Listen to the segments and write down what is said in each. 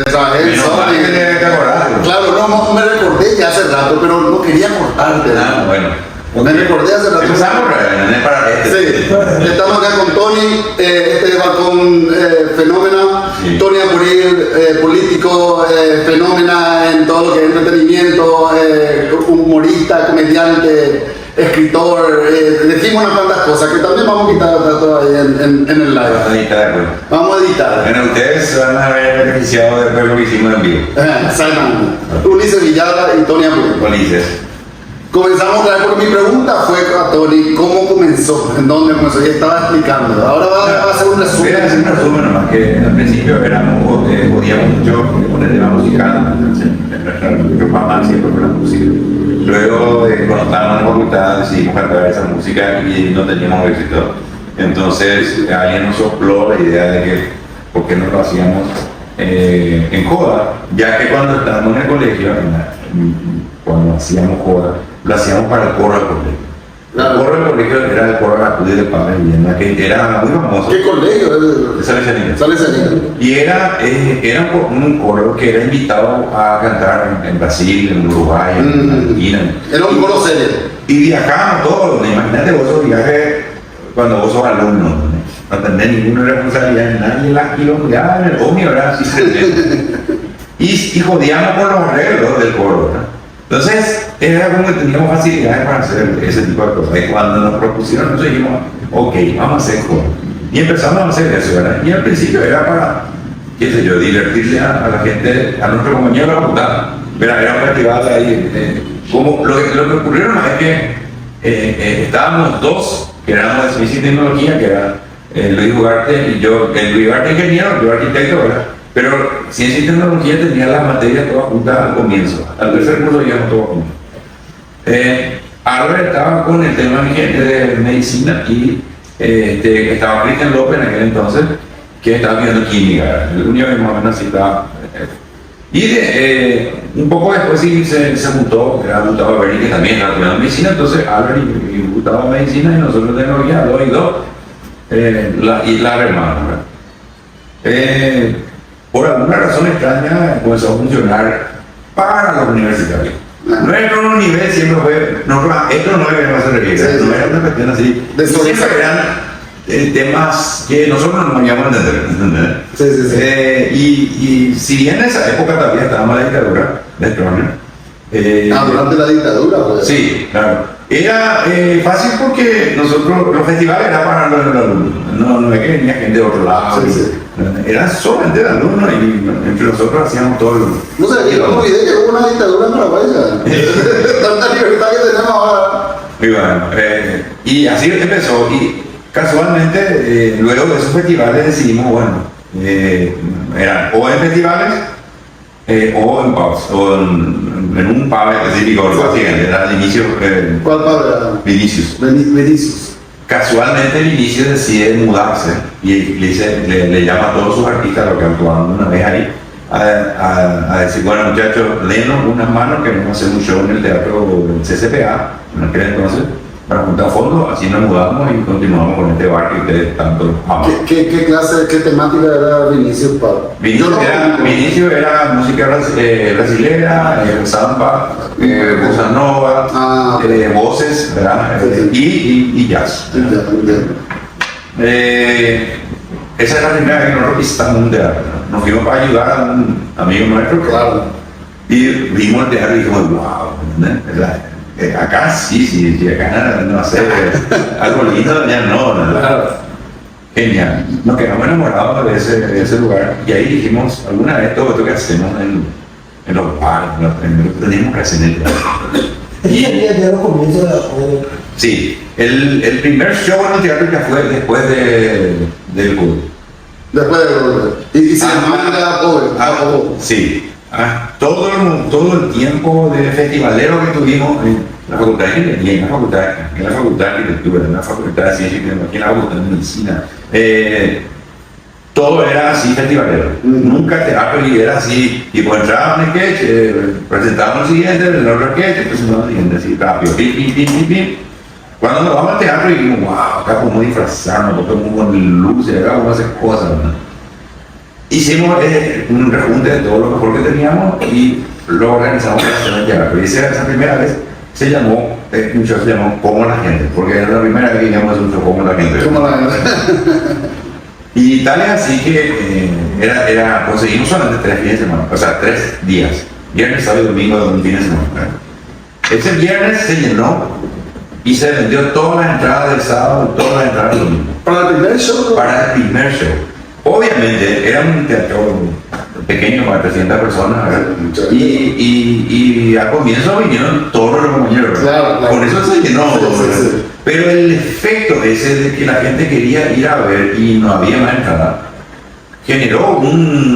trabajé en Menos mal que Sony. te acordás. Claro, no me recordé ya hace rato, pero no quería cortarte. Bueno. Me recordé hace rato. Empezamos para Sí, estamos acá con Tony, este va con Fenómena, Sí. Tony Aburil, político, Fenómena en todo lo que es entretenimiento, humorista, comediante, escritor, decimos unas cuantas cosas que también vamos a quitar ahí en el live. Vamos a editar. Bueno, ustedes se van a ver beneficiados de lo que hicimos en vivo. Simon, Ulises Villara y Tony Aburil. Ulises. Comenzamos otra vez porque mi pregunta fue a Tony, ¿cómo comenzó? ¿En dónde comenzó? Y estaba explicando. Ahora va a hacer un resumen. Voy a hacer un resumen nomás, que al principio éramos, podíamos mucho poner tema musical, nuestro papá siempre fue la música. Luego, cuando estábamos en la facultad, decidimos cantar esa música y no teníamos éxito. Entonces, alguien nos sopló la idea de que, ¿por qué no lo hacíamos en joda? Ya que cuando estábamos en el colegio, cuando hacíamos joda, lo hacíamos para el coro del colegio. Claro. El coro del colegio era el coro de Padre Vivienda, que era muy famoso. ¿Qué colegio? De Salesianía. Salesianía. Y era un coro que era invitado a cantar en Brasil, en Uruguay, en Argentina. Era un coro serio. Y viajábamos todos. Imagínate vos esos viajes cuando vos sos alumno. No tenés ninguna responsabilidad en nadie, la kilómetros, en el OMI, ¿verdad? Y jodíamos con los arreglos del coro, ¿verdad? Entonces, era como que teníamos facilidades para hacer ese tipo de cosas. Y cuando nos propusieron, nosotros dijimos, ok, vamos a hacer coro. Y empezamos a hacer eso, ¿verdad? Y al principio era para, qué sé yo, divertirle a la gente, a nuestro compañero de la facultad. Era un festival ahí. Como lo que ocurrió es que estábamos dos, que éramos de Ciencia y Tecnología, que era Luis Ugarte y yo, Luis Ugarte ingeniero, yo arquitecto, ¿verdad? Pero Ciencia y Tecnología tenía las materias todas juntas al comienzo. Al tercer curso íbamos todos juntos. Albert estaba con el tema de medicina y estaba Cristian López en aquel entonces, que estaba viendo química. El único que más o menos así estaba. Y un poco después sí se juntó, era Gustavo Berni, que también estaba estudiando medicina, entonces Albert y Gustavo medicina y nosotros tecnología, 2 y 2, y la hermana. Por alguna razón extraña comenzó a funcionar para los universitarios. Nuestro nivel siempre fue, esto no era más requerido, no era una cuestión así, siempre eran temas que nosotros no podíamos entender. Y si bien en esa época todavía estábamos en la dictadura de Stroessner. Durante la dictadura, pues. Sí, claro. Era fácil porque nosotros, los festivales eran para los alumnos, no es que venía gente de otro lado. Eran solamente de alumnos y entre nosotros hacíamos todo el. No sé, yo no olvidé que hubo una dictadura en Paraguay. Tanta libertad que tenemos ahora. Y bueno, y así empezó. Y casualmente, luego de esos festivales decidimos, bueno, eran o en festivales o en pubs, o en un pub específico, algo así, era el inicio. ¿Cuál pub era? Vinicius. Casualmente Vinicius decide mudarse y le llama a todos sus artistas, lo que actuaban una vez ahí, a decir, bueno muchachos, lenos unas manos, queremos hacer un show en el teatro CCPA, en aquel entonces, para juntar fondos, así nos mudamos y continuamos con este bar que ustedes tanto aman. ¿Qué clase, qué temática era Vinicius Pub? Vinicius era música brasilera, samba, bossa nova, voces, ¿verdad? Y jazz. Esa es la primera vez que nosotros visitamos un teatro. Nos fuimos para ayudar a un amigo nuestro. Claro. Y vimos el teatro y dijimos, wow, ¿verdad? Acá sí, acá no sé, algo lindo, ya no. Claro. Genial. Nos quedamos enamorados de ese lugar y ahí dijimos, alguna vez todo esto que hacemos en los bares, teníamos que hacer en el teatro. Y ya los comienzos de la joven. Sí, el primer show en el teatro ya fue después del curso. Después del curso. Y se llamaba Pobre. Sí. Todo el tiempo de festivalero que tuvimos en la facultad de Ingeniería, en la facultad de Arquitectura, en la facultad de Ciencia y Tecnología, en la facultad de Medicina, todo era así festivalero. Nunca teatro y era así, tipo entraba un sketch, presentábamos el siguiente, el otro sketch, presentamos el siguiente, así rápido, pim. Cuando nos vamos al teatro y dijimos, wow, acá podemos disfrazarnos, podemos con luces, acá podemos hacer cosas, ¿no? hicimos un rejunte de todo lo mejor que teníamos y lo organizamos para hacer el teatro. Y esa primera vez se llamó, un show se llamó Como la Gente, porque era la primera vez que íbamos a un show Como la Gente. ¿Cómo la Y tal es así que conseguimos solamente 3 fines de semana, o sea, 3 días, viernes, sábado y domingo de un fin de semana. Ese viernes se llenó y se vendió todas las entradas del sábado y todas las entradas del domingo. ¿Para el primer show? Para el primer show. Obviamente era un teatro pequeño para 300 personas, ¿verdad? Y al comienzo vinieron todos los compañeros, Claro, claro. Por eso se llenó. Sí, sí, sí. Pero el efecto ese de que la gente quería ir a ver y no había más entrada, generó un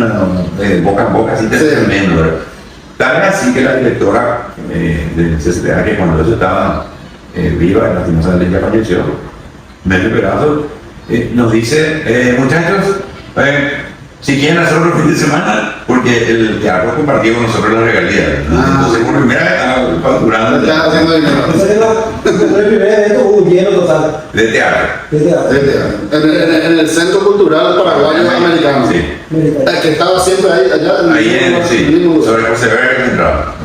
boca en boca así tremendo, ¿verdad? Tal vez así que la directora del CCTA, que cuando eso estaba viva, lastimosamente ya falleció, Meli Perazo, nos dice, muchachos, si quieren hacer otro fin de semana, porque el teatro compartió con nosotros la regalía. Entonces, por primera vez estaba facturando Están haciendo dinero. El primer evento hubo un lleno total. de teatro. De teatro. En el Centro Cultural Paraguayo Americano. Sí. El que estaba siempre ahí, allá en Ahí el sí, mismo lugar. sobre José Verde entraba.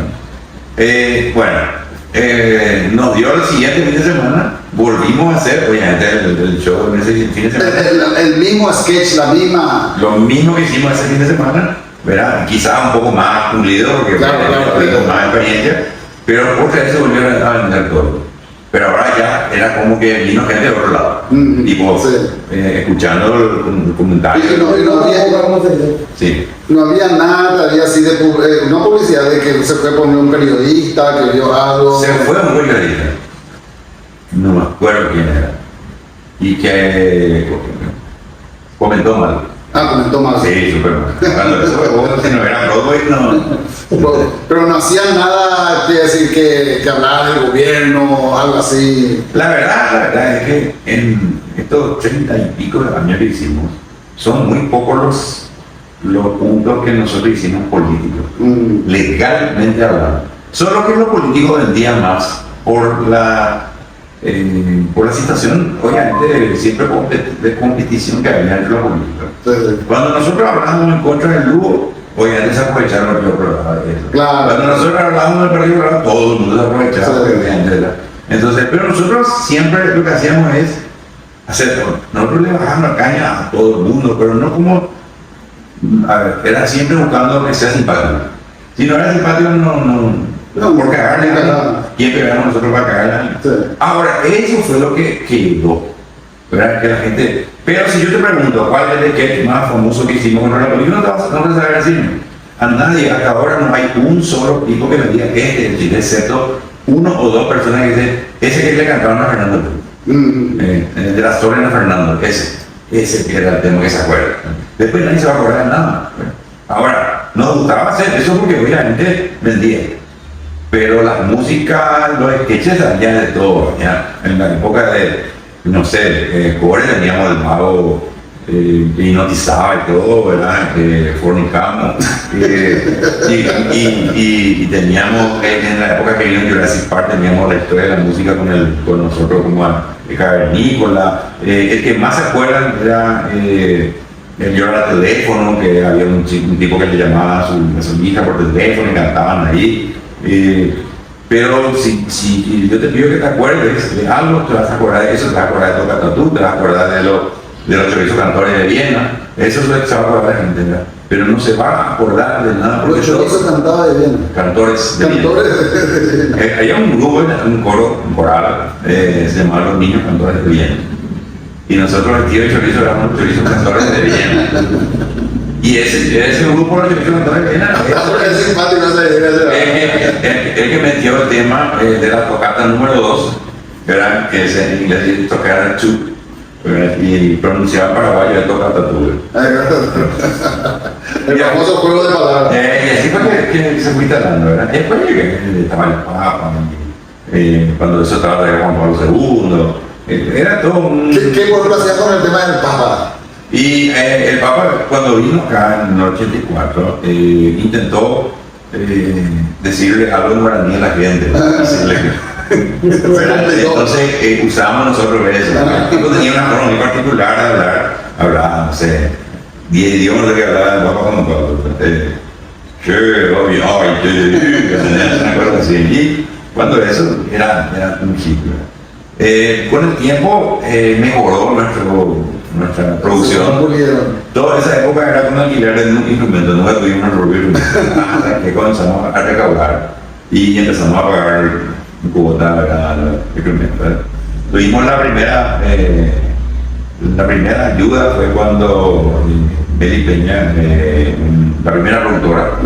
Nos dio el siguiente fin de semana, volvimos a hacer, obviamente, el show en ese fin de semana. El mismo sketch, la misma. Lo mismo que hicimos ese fin de semana, ¿verdad? Quizás un poco más pulido, porque Claro, tengo más experiencia, pero otra vez se volvió a vender todo. Pero ahora ya era como que vino gente de otro lado, tipo, sí. escuchando el comentario. Y Sí. no había nada, había así de una publicidad de que se fue a poner un periodista, que vio algo. Se fue un periodista, no me acuerdo quién era, y que comentó mal. Comentó más. Sí, súper mal. Cuando eso fue, si no era Broadway, no. Pero no hacían nada que decir que hablar del gobierno, algo así. La verdad es que en estos 30 y pico de años que hicimos, son muy pocos los puntos que nosotros hicimos políticos, legalmente hablando. Solo que los políticos vendían más por la situación, obviamente, siempre de competición que había entre los políticos. Sí. Cuando nosotros hablamos en contra del Lugo, obviamente se aprovecharon los Partido de eso. Claro. Cuando nosotros hablamos del Partido Colorado, todo el mundo se aprovechaba, Sí. obviamente, ¿verdad? Entonces, pero nosotros siempre lo que hacíamos es hacer todo. Nosotros le bajamos la caña a todo el mundo, pero no como, a ver, era siempre buscando que sea simpático. Si no era simpático, no, por cagarle a alguien. ¿Quién pegamos nosotros para cagarle a alguien? Sí. Ahora, eso fue lo que quedó, ¿verdad? Que la gente... Pero si yo te pregunto, ¿cuál es el sketch más famoso que hicimos con la política? No te vas a saber decirme. A nadie, hasta ahora no hay un solo tipo que me diga este es Chile, excepto 1 o 2 personas que dicen, ese que le cantaron a Fernando, de la Torres a Fernando, ese que era el tema que se acuerda. Después nadie se va a acordar de nada. Ahora, nos gustaba hacer eso porque obviamente vendía. Pero la música, los sketches salían de todo. ¿Ya? En la época de, no sé, Core teníamos el mago que hipnotizaba y todo, ¿verdad? Fornicamos. Y teníamos, en la época que vino Jurassic Park, teníamos la historia de la música con nosotros como el Cavernícola. El que más se acuerdan era el Llora al teléfono, que había un tipo que le llamaba a su hija por teléfono y cantaban ahí. Pero si yo te pido que te acuerdes de algo, te vas a acordar de eso, te vas a acordar de Tocatatú, te vas a acordar de los chorizos cantores de Viena, eso es lo que se va a acordar la gente, ¿verdad? Pero no se va a acordar de nada. Porque yo se cantaba de bien. Cantores de Viena. Había un grupo, un coro, un coral, se llamaba Los Niños Cantores de Viena. Y nosotros, el tío de chorizo, éramos los chorizos cantores de Viena. Y ese grupo de chorizos cantores de Viena Es simpático el que metió el tema de la tocata número 2, ¿verdad? Que es en inglés tocar chu, ¿verdad? Y pronunciaba paraguayo de tocata tu. El famoso juego de palabras. Y así fue que se fue instalando, ¿verdad? Y después estaba el Papa, cuando eso estaba de Juan Pablo II, era todo un... ¿Qué pueblo hacía con el tema del Papa? Y el Papa, cuando vino acá en el 84, intentó decirle algo en guaraní a la gente. Entonces usábamos nosotros eso. El tipo tenía una forma muy particular de hablar, no sé, 10 idiomas de que hablaban el Papa Juan Pablo. Che, obvio, ay, una cosa así. Y cuando eso era un ciclo. Con el tiempo mejoró nuestra producción. Toda esa época era con alquiler de un instrumento, no tuvimos un rubio hasta que comenzamos a recaudar y empezamos a pagar cuota a cada instrumento. Tuvimos la primera ayuda fue cuando Meli Peña, la primera productora,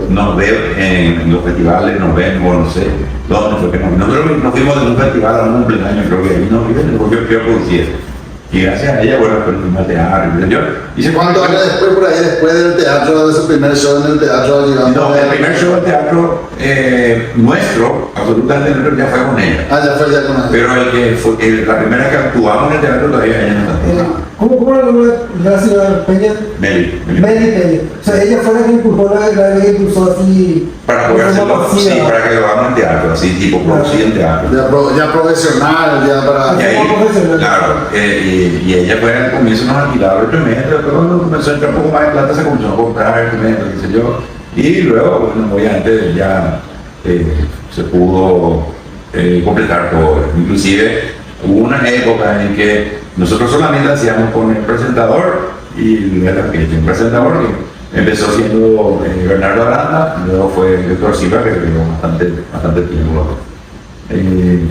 nos ve en los festivales, nos ven, o no sé, dónde fue que nosotros nos fuimos de un festival a un cumpleaños, creo que vino, yo producía. Y gracias a ella, bueno, pero fuimos al teatro, yo. ¿Cuántos años después, por ahí, después del teatro, de su primer show en el teatro? No, el primer show del teatro nuestro, absolutamente nuestro, ya fue con ella. Ah, ya fue ya con ella. Pero la primera vez que actuamos en el teatro todavía ella no está. ¿Cómo era la señora Peña? Meli. Meli Peña. O sea, ella fue la que impulsó, la que impulsó así. Para poder hacerlo, sí, para que lo hagamos en teatro, así, tipo producido en teatro. Ya profesional, ya para. Y ahí, claro, y ella fue al comienzo nos alquilaba el instrumento, después cuando comenzó a entrar un poco más de plata se comenzó a comprar el instrumento, qué sé yo. Y luego, bueno, obviamente ya se pudo completar todo. Inclusive hubo una época en que nosotros solamente hacíamos con el presentador y el presentador que empezó siendo Bernardo Aranda, luego fue Héctor Silva, que vivió bastante tiempo.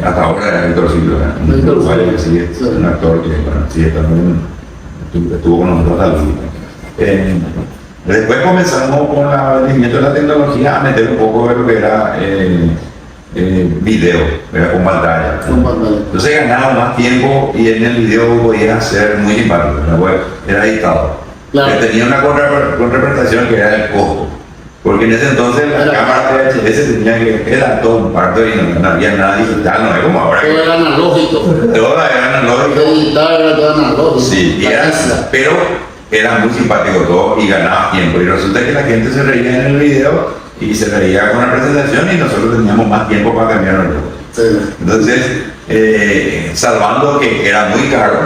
Hasta ahora es Héctor Silva, un uruguayo que sigue, un actor que bueno, sigue también, estuvo con nosotros hasta el último. Después comenzamos con el rendimiento de la tecnología a meter un poco de lo que era video, era con pantalla. Entonces ganaba más tiempo y en el video podía ser muy simpático, era editado. Claro. Tenía una contraprestación que era el costo, porque en ese entonces la cámara de VHS tenía que era todo un parto y no había nada digital, no es como ahora. Todo era analógico. Todo era analógico. Editar era todo analógico. Sí, pero era muy simpático todo y ganaba tiempo. Y resulta que la gente se reía en el video y se reía con la presentación y nosotros teníamos más tiempo para cambiar el juego. Sí. Entonces, salvando que era muy caro,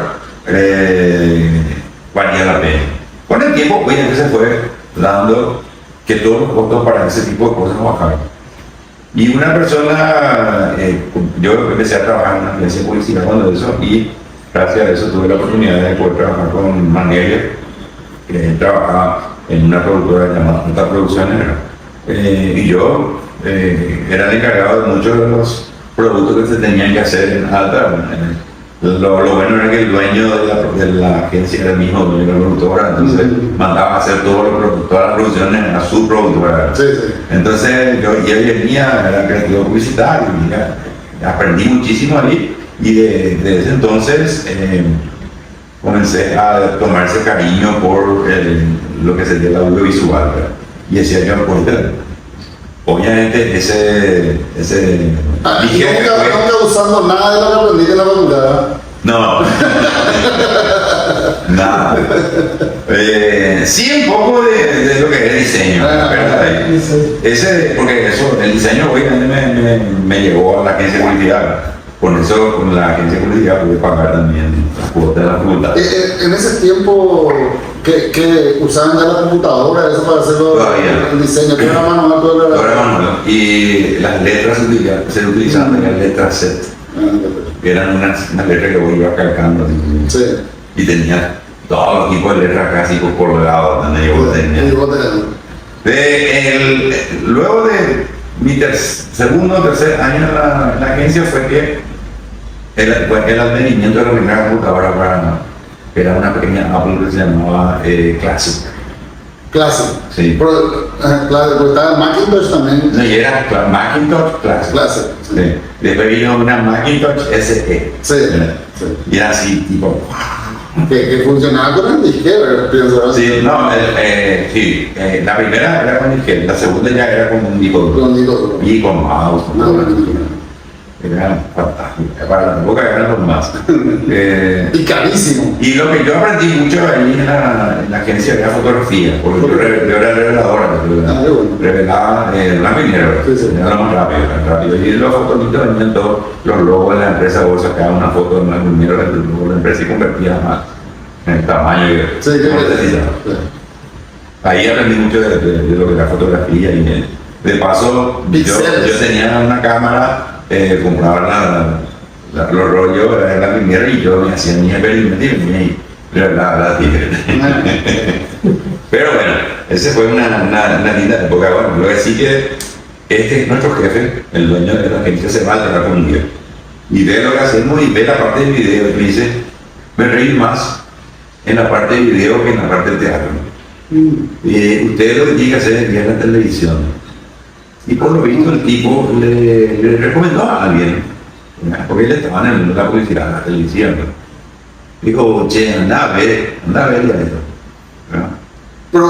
valía la pena. Con el tiempo, pues ya se fue dando que todos los costos para ese tipo de cosas bajaron. Y una persona, yo empecé a trabajar en una agencia de publicidad cuando eso, y gracias a eso tuve la oportunidad de poder trabajar con Manelia, que él trabajaba en una productora llamada Alta Producciones, y yo era el encargado de muchos de los productos que se tenían que hacer en Alta. Lo bueno era que el dueño de la agencia era el mismo dueño de la productora, entonces mandaba a hacer todas las producciones a su productora. Sí, sí. Entonces yo venía, era creativo publicitario, y aprendí muchísimo ahí y de ese entonces comencé a tomar ese cariño por lo que sería el audiovisual, ¿verdad? Y decía yo, pues, obviamente ese nunca usando nada de lo que aprendí en la facultad. no nada, sí un poco de lo que es diseño, ¿verdad? Porque el diseño obviamente me llevó a la agencia de publicidad. Por eso con la agencia de publicidad pude pagar también las cuotas de la facultad. En ese tiempo que usaban ya la computadora, eso para hacer el diseño, que era manual, todo era manual. Y las letras se utilizaban las letras set, que eran unas letras que vos ibas calcando. Sí. Y tenía todos los tipos de letras casi por lado, donde yo tenía. Luego de mi segundo o tercer año en la agencia fue que el advenimiento de la primera computadora que era una pequeña Apple que se llamaba Classic. Classic. Sí. Pero estaba Macintosh también. No, y era Macintosh Classic. Classic. Sí. Después vino una Macintosh SE. Sí. Y era así, tipo. Que funcionaba con el disquete, pienso así. Sí, no, sí. La primera era con disquete, la segunda ya era con un disco duro. Con disco duro. Y con mouse. Eran fantásticos, para la época eran los más. Y carísimo. Y lo que yo aprendí mucho ahí en la agencia era fotografía, porque yo era reveladora, revelaba blanco y negro, era lo más rápido. Y los fotonitos venían todos los logos de la empresa, vos sacabas una foto en blanco y negro del logo de la empresa y convertías más. en el tamaño que Sí, como necesitaba. Ahí aprendí mucho de lo que es la fotografía y de paso yo tenía una cámara, compraba los rollos de la primera y yo me hacía mi experimento y me la tigre. Pero bueno, ese fue una linda época. Bueno, lo que sí que este es nuestro jefe, el dueño de la agencia, se va a trabajar con un día y ve lo que hacemos y ve la parte de video y me dice, me reí más en la parte de video que en la parte de teatro. Ustedes lo que tienen que hacer es ver la televisión. Y por lo visto el tipo le recomendó a alguien, porque él estaba en la publicidad, en la televisión. Dijo, che, anda a ver ya esto. ¿No? Pero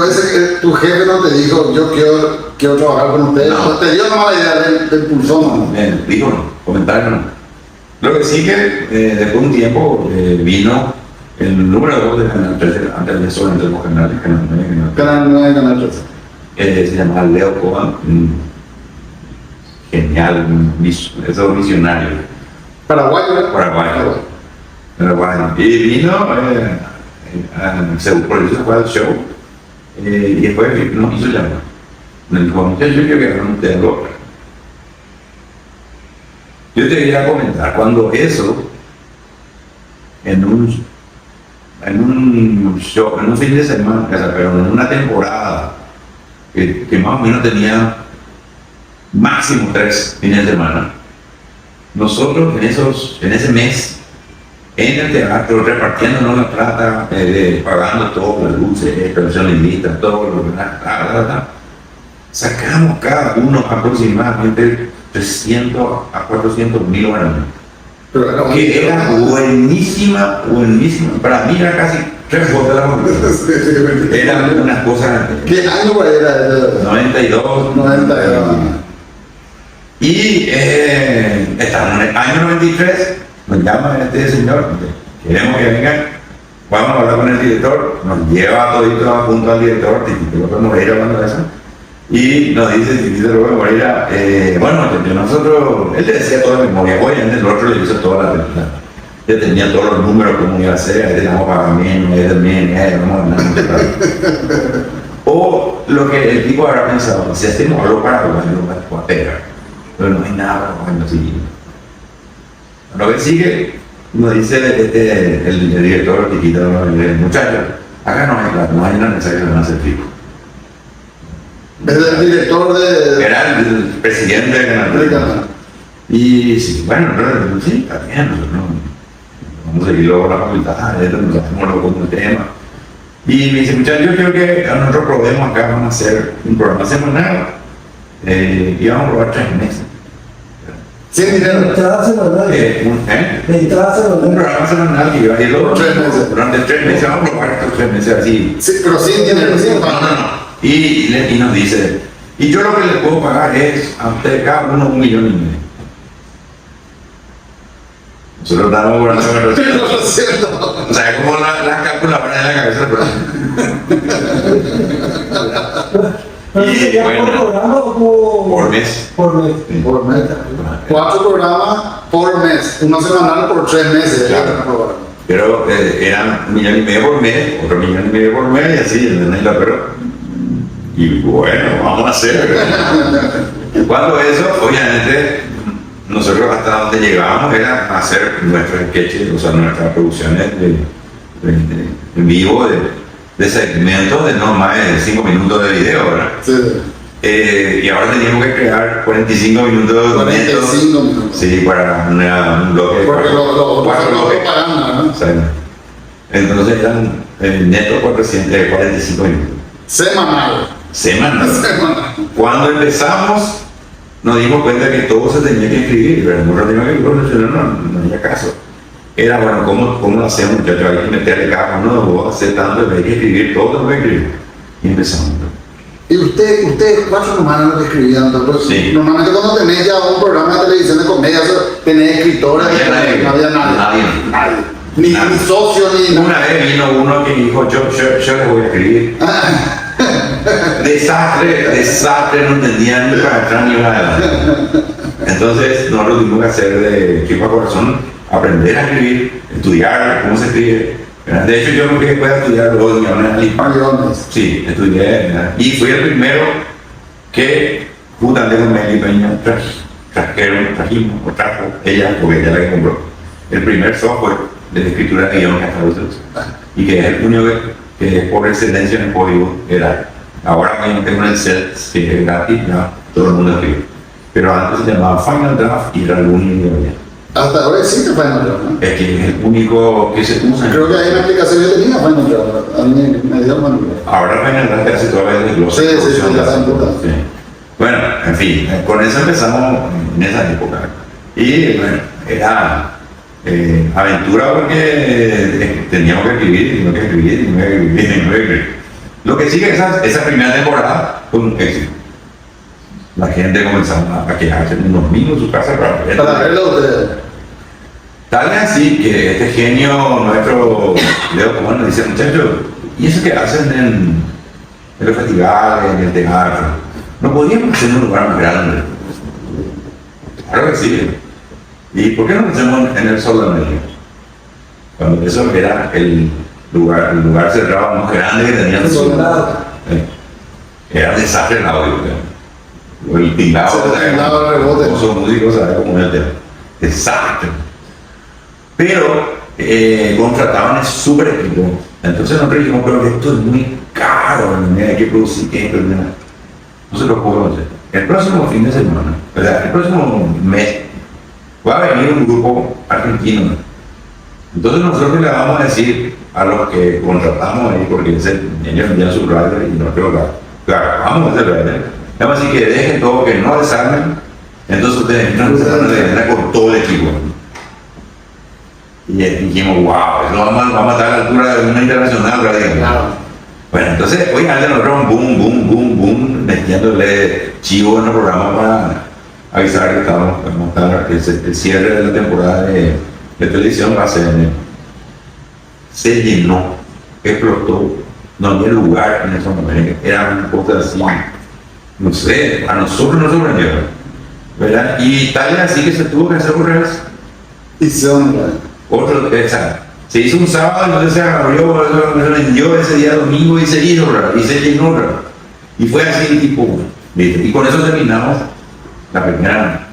tu jefe no te dijo, yo quiero trabajar con ustedes, No. te dio nomás la idea, te impulsó, ¿no? Dijo no, comentario no. Lo que sí que después de un tiempo vino el número 2 de Canal 13, antes de eso, entre los canales, Canal 9, Canal 9, Canal 13. se llamaba Leo Coban, genial, eso visionario, Paraguayo, ¿verdad? Paraguay. Y vino, por eso fue al show, y después nos hizo llamar. Nos dijo, muchachos, yo quiero que hagan ustedes loca. Yo te quería comentar, cuando eso, en un show, en un fin de semana, pero en una temporada que más o menos tenía máximo 3 fines de semana, nosotros en ese mes, en el teatro, repartiéndonos la plata, pagando todo, las luces, pensionistas, todo lo que sacamos cada uno aproximadamente 300 a 400 mil guaraníes. Pero era Que era buenísima. Para mí era casi 3 botas de la mujer. Eran unas cosas. ¿Qué año güey, era? 92. 92. Y estamos en el año 93. Nos llama este señor. Queremos que vengan. Vamos a hablar con el director. Nos lleva todito junto al director. Tito López Moreira, hablando de eso. Y nos dice Tito López Moreira, bueno, nosotros, él le decía toda la memoria, obviamente el otro le hizo toda la película. Ya tenía todos los números, cómo iba a ser, ahí teníamos pagamiento, vamos a ganar. O lo que el tipo habrá pensado, si hacemos algo para lo pega, pero no hay nada para así. Lo que sigue, nos dice el director, el muchacho, acá no hay nada necesario que no hacer pico. Es el director de... Era el presidente de Canal. Y sí, bueno, sí, está bien, nosotros vamos a seguir luego la facultad, nos hacemos luego con el tema. Y me dice, muchachos, yo creo que a nosotros probemos acá, vamos a hacer un programa semanal y vamos a probar 3 meses. Sin dinero. Entrada semanal. Entrada Un semanal. programa semanal y va a ir luego 3 meses. durante 3 meses, vamos a probar estos 3 meses así. Sí, pero sin dinero, sin pago. No. Y nos dice, y yo lo que les puedo pagar es a ustedes cada uno 1,5 millones. Nosotros damos por la Pero lo siento. o sea, como la calculadora en la cabeza, ¿Pero Y, sería bueno, por programa o por mes. Por mes. Por mes. 4 programas por mes. Uno semanal por 3 meses. Claro. Pero eran 1,5 millones por mes, otro 1,5 millones por mes y así, ¿entendés? Y bueno, vamos a hacer. Cuando eso, obviamente, nosotros hasta donde llegábamos era hacer nuestros sketches, o sea, nuestras producciones en vivo de segmentos de no más de 5 minutos de video, ¿verdad? Sí. Y ahora teníamos que crear 45 minutos de 45 minutos. Sí, para un bloque. Porque lo cuatro bloques. pagando, ¿no? O sea, entonces eran netos 445 minutos. Semanal. Semanas. Semanal. Cuando empezamos, nos dimos cuenta que todo se tenía que escribir, pero nosotros teníamos que no había caso. Era, bueno, ¿cómo lo hacemos, muchachos? Hay que meterle caja, no vos hacer tanto, hay que escribir todo lo que escribir. Y empezamos. Y ustedes 4 nomás eran los que escribían, entonces, Sí. normalmente cuando tenés ya un programa de televisión de comedia, tenés escritores, No había nadie. no había nadie. Nadie. Ni Nadie. socio, ni Una vez vino uno que dijo, yo les voy a escribir. Desastre, no entendían ni para atrás ni para adelante. Entonces, nosotros tuvimos que hacer de chico a corazón, aprender a escribir, estudiar cómo se escribe, De hecho, yo creo que después de estudiar los guiones al IPAC. Guiones. Sí, estudié, ¿verdad? Y fui el primero que justamente con Meli Peña trajimos, o trajo ella, porque ella la que compró, el primer software de escritura de guiones hasta los y que es el único que es por excelencia en el código era. Ahora obviamente con el set, que es gratis, ya todo el mundo escribe. Pero antes se llamaba Final Draft y era el único que había. Hasta ahora existe Final Draft, ¿no? Es que es el único que se usa. Creo que hay una aplicación que tenía Final Draft. A mí me dio Final Draft. Ahora Final Draft te hace toda la desglose. Sí, ya está importante. Sí. Bueno, en fin, con eso empezamos en esa época. Y bueno, era aventura porque teníamos que escribir. Lo que sí que esa primera temporada fue un éxito. La gente comenzaba a quejarse en los mismos en su casa Para verlo ustedes. Tal es así que este genio nuestro, Leo Comán, nos dice, muchachos, ¿y eso que hacen en los festivales, en el teatro? ¿No podríamos hacer un lugar más grande? Claro que sí. ¿Y por qué no lo hacemos en el Sol de América? Cuando eso era el lugar cerrado más grande que tenían. Era un desastre el audio. O el tinglado, son músicos, ¿sabes cómo es el tema? Desastre. Pero contrataban el súper equipo. Entonces nosotros dijimos, pero esto es muy caro, hay que producir esto. No se lo puedo hacer. El próximo fin de semana, o sea, el próximo mes, va a venir un grupo argentino. Entonces nosotros le vamos a decir a los que contratamos ahí, porque ellos envían su rider y nosotros vamos a hacer rider. Le vamos a decir que dejen todo, que no desarmen. Entonces ustedes entran con todo el equipo. Y dijimos, wow, eso vamos a estar a la altura de una internacional, ¿verdad? Claro. Bueno, entonces, obviamente nosotros boom, metiéndole chivo en el programa para avisar que vamos a estar, el cierre de la temporada de televisión va a ser en se llenó, explotó, no había lugar en esa manera, era una cosa así, no sé, a nosotros nos sorprendió, ¿verdad? Y tal es así que se tuvo que hacer correos. Y son, Otro, se hizo un sábado, entonces se abrió, se vendió ese día domingo y se hizo, y se llenó, y fue así tipo, ¿viste? Y con eso terminamos la primera.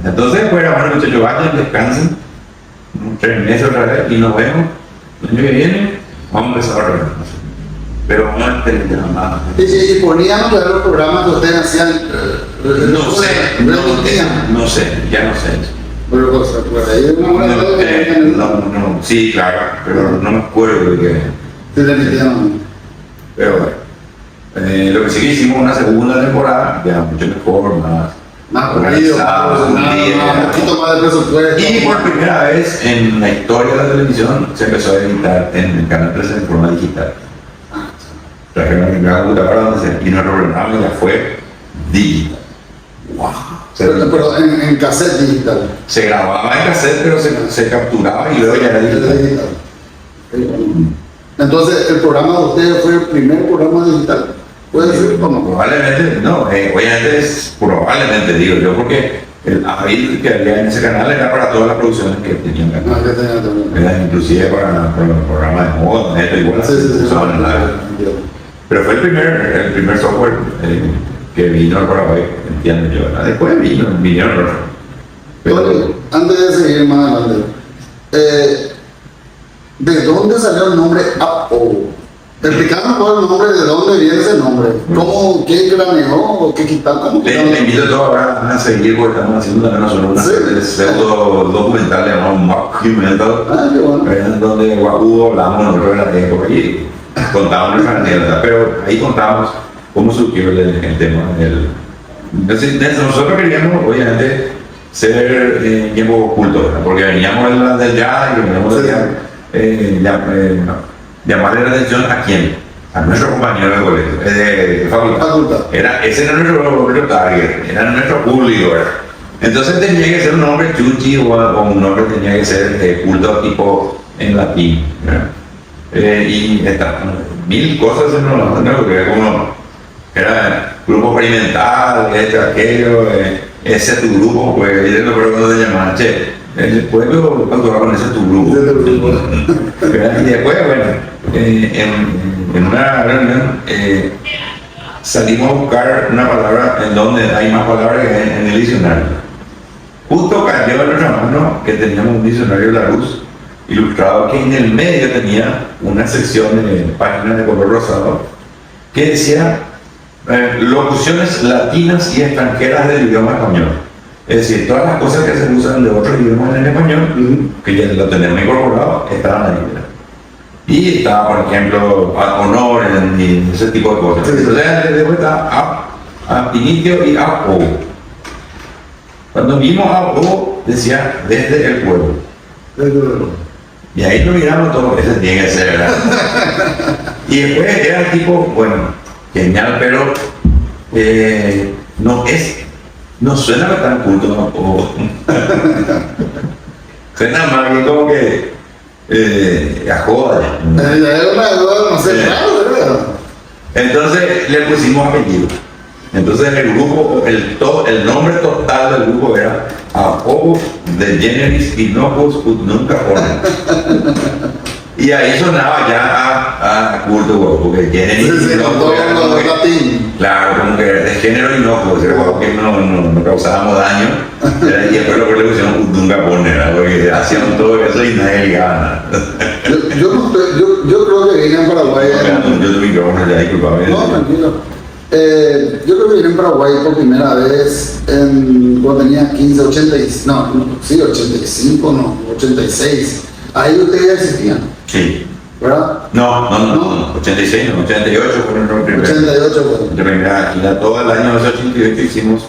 Entonces, bueno, muchachos, vayan, descansen, 3 meses otra vez y nos vemos el año que viene, vamos a empezar a ver. Pero vamos a tener más. Y poníamos los programas que ustedes hacían. No sé, ya no sé. Pero cosa, pues ahí no, sí, claro, pero no me acuerdo de qué. Se le metieron. Pero bueno, lo que sí que hicimos una segunda temporada, ya mucho mejor, más organizado, un poquito más de presupuesto. Y por primera vez en la historia de la televisión se empezó a editar en el canal 13 en forma digital. Trajeron mi gran computadora donde y nuestro programa ya fue digital. Wow. Pero en cassette digital. Se grababa en cassette, pero se capturaba y luego ya era digital. Entonces, ¿el programa de ustedes fue el primer programa digital? ¿Puede ser o no? Probablemente, no, obviamente probablemente digo yo, porque el AVID que había en ese canal era para todas las producciones que tenían que hacer. Inclusive para los programas de moda, esto igual usaban el AVID. Pero fue el primer software que vino al Paraguay, entiendo yo. Después vinieron otros. Pero antes de seguir más adelante, ¿de dónde salió el nombre Apple? Explícanos por el nombre, de dónde viene ese nombre. ¿Cómo, qué craneó, qué quitaron? Le invito a todos ahora a seguir porque estamos haciendo también una pseudo documental llamado Mockumental, donde Guacudo hablamos nosotros de la época y contamos nuestra anécdota, pero ahí contamos cómo surgió el tema del. Nosotros queríamos, obviamente, ser tiempo oculto, porque veníamos del jazz y veníamos del jazz. Llamarle la atención a quién, a nuestro compañero de colegio, de facultad. Ese era nuestro target, era nuestro público. Entonces tenía que ser un nombre chuchi o un nombre tenía que ser culto tipo en latín. Y mil cosas en lo que como era grupo experimental, aquello, ese tu grupo, pues, pero cuando te llamaban, che, el pueblo actuaba ese tu grupo. ¿Verdad? Y después, bueno, en una reunión salimos a buscar una palabra en donde hay más palabras que en el diccionario. Justo cayó en nuestra mano que teníamos un diccionario Larousse ilustrado que en el medio tenía una sección de páginas de color rosado que decía locuciones latinas y extranjeras del idioma español. Es decir, todas las cosas que se usan de otros idiomas en español, que ya lo tenemos incorporado, estaban ahí. ¿Verdad? Y estaba, por ejemplo, ad honor y ese tipo de cosas. Entonces, de vuelta a inicio y a o. Cuando vimos a o, decía desde el pueblo. Y ahí lo miramos todo, ese tiene que ser, ¿verdad? Y después era tipo, bueno, genial, pero no suena tan culto, ¿no? Suena más bien como que a joda. No sé, claro, ¿verdad? Entonces le pusimos apellido. Entonces el grupo, el nombre total del grupo era Apogo de Generis Inocus ut Nunca Ponen. Y ahí sonaba ya a culto, porque Generis todo lo de latín. claro, como que de género inocuo, que no causábamos daño. Y después lo que le pusieron ut Nunca Ponen, porque hacían todo eso y nadie ligaba nada. Yo creo que vine en Paraguay. Yo tuve micrófono ya, disculpame. No, tranquilo. Yo creo que vine en Paraguay por primera vez cuando tenía 15, 85, no, 86. Ahí ustedes ya existían, Sí. ¿verdad? No, 86, no, 88 fueron los primeros. 88, De primera, y todo el año 88 hicimos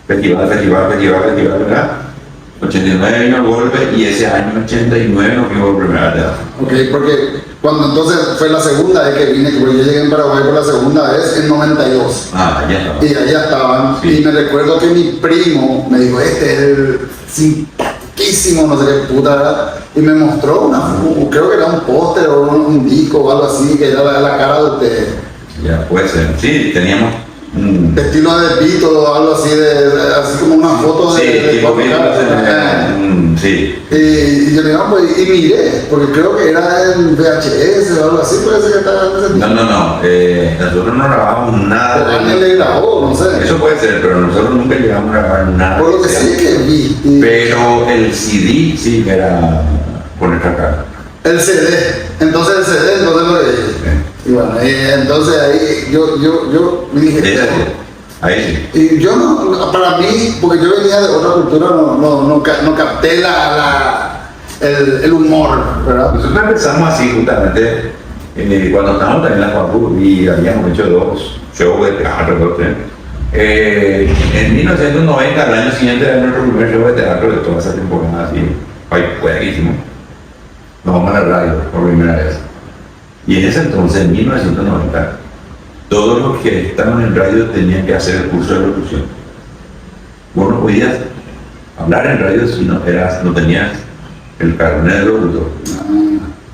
festival, ¿verdad? 89 vino el golpe y ese año 89 nos fuimos por primera vez. ok, porque cuando entonces fue la segunda vez que vine, porque yo llegué en Paraguay por la segunda vez en 92. Ah, ya estaba. Y allá estaban, Sí. y me recuerdo que mi primo me dijo, este es el simpaticísimo, no sé qué puta, ¿verdad? Y me mostró creo que era un póster o un disco o algo así, que era la cara de ustedes. Ya puede ser. Sí, teníamos De estilo de Beatles o algo así, así como una foto sí, de tipo cuatro caras. sí. Y yo le digo, pues, y miré, porque creo que era en VHS o algo así, puede ser que estaba en ese No, nosotros no grabamos nada. Pero alguien le grabó, no sé. Eso puede ser, pero nosotros nunca llegamos a grabar nada. Por lo que sí que vi. Pero el CD sí que era con nuestra cara. El CD, entonces lo que... Y bueno, entonces ahí yo me dije... Ahí sí. Y yo no, para mí, porque yo venía de otra cultura, no capté el humor, ¿verdad? Nosotros empezamos así justamente cuando estábamos también en la Juanpur y habíamos hecho 2 shows de teatro, en 1990, al año siguiente de nuestro primer show de teatro de toda esa temporada así, buenísimo. Nos vamos a la radio por primera vez. Y en ese entonces, en 1990, todos los que estaban en radio tenían que hacer el curso de locución. Vos no podías hablar en radio si no tenías el carnet de locutor.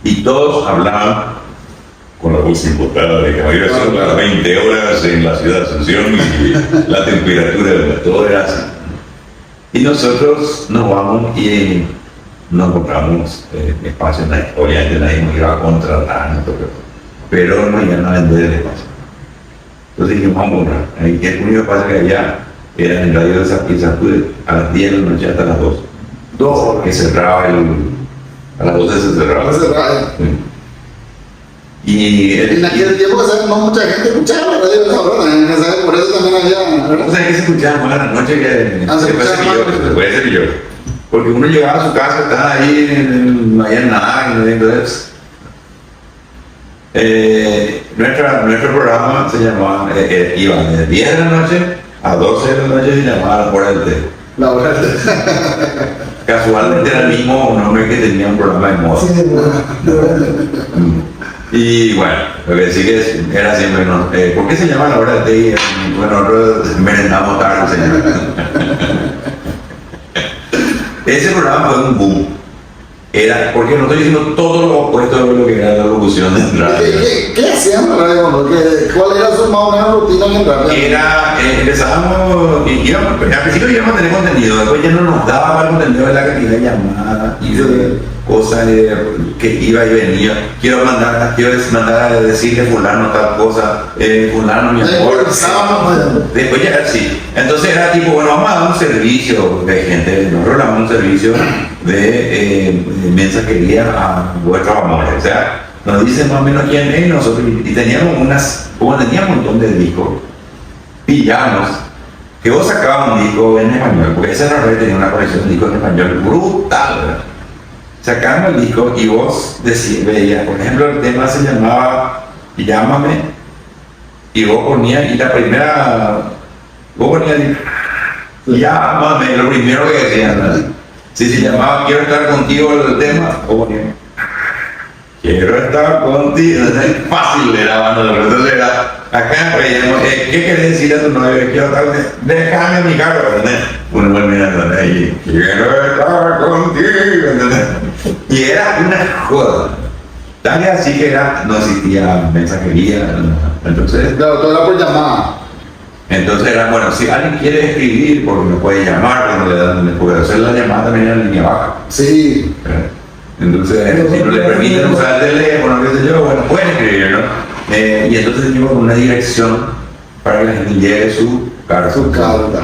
Y todos hablaban con la voz impostada de que hoy son las 20 horas en la ciudad de Asunción y la temperatura, todo era así. Y nosotros nos vamos y no encontramos espacio, obviamente nadie nos iba a contratar, pero nos iban a vender el espacio. Entonces dijimos, vamos a comprar. El único espacio que había era en radio de Sartude a las 10 de la noche hasta las 2. 2 horas. Que cerraba a las 12 se cerraba. Sí. Y En aquel tiempo que no mucha gente escuchaba la radio de esa hora, por eso también había... ¿verdad? O sea, que se escuchaba más a la noche que Se escuchaba más. puede ser yo. Porque uno llegaba a su casa, estaba ahí, no había nada, entonces nuestro programa se llamaba, iba de 10 de la noche a 12 de la noche y se llamaba La Hora del Té. La hora Casualmente era el mismo nombre que tenía un programa de moda. Sí, de Y bueno, lo que sí que era siempre, ¿no? ¿Por qué se llama La Hora del Té? Y, bueno, nosotros merendamos tarde, señor. Ese programa fue un boom. era, porque no estoy diciendo todo lo opuesto de lo que era la locución de radio. ¿Qué hacían en radio? ¿Cuál era su más o menos rutina en radio? Era, empezábamos, al principio íbamos a tener contenido, después ya no nos daba para el contenido de la cantidad de llamadas y de cosas que iba y venía. Quiero mandar a decirle fulano tal cosa, fulano mi amor. Después ya era así. Entonces era tipo, bueno, vamos a dar un servicio de gente, nosotros damos un servicio de mensajería a vuestros amores. O sea, nos dicen más o menos quién es nosotros, y teníamos como teníamos un montón de discos, pillamos que vos sacabas un disco en español, porque esa red tenía una colección de discos en español brutal, ¿verdad? Sacamos el disco y vos veías, por ejemplo, el tema se llamaba Llámame, y vos ponías, y la primera, vos ponías Llámame, lo primero que decían, ¿verdad? Si se llamaba Quiero estar contigo el tema, vos ponías Quiero estar contigo, es fácil era, mano, entonces era, acá veíamos, ¿qué querés decir a tu novio? Quiero estar, déjame mi carro, ¿entendés? Uno va mirando ahí, quiero estar contigo, ¿entendés? Y era una joda, tal y así que era, no existía mensajería, entonces... Claro, todo era por llamada. Entonces era, bueno, si alguien quiere escribir, porque me puede llamar, porque hacer la llamada también en línea baja. Sí. Entonces, si no le permiten usar el teléfono, qué sé yo, bueno, pueden escribir, ¿no? Y entonces teníamos una dirección para que la gente lleve su carta. Su carta.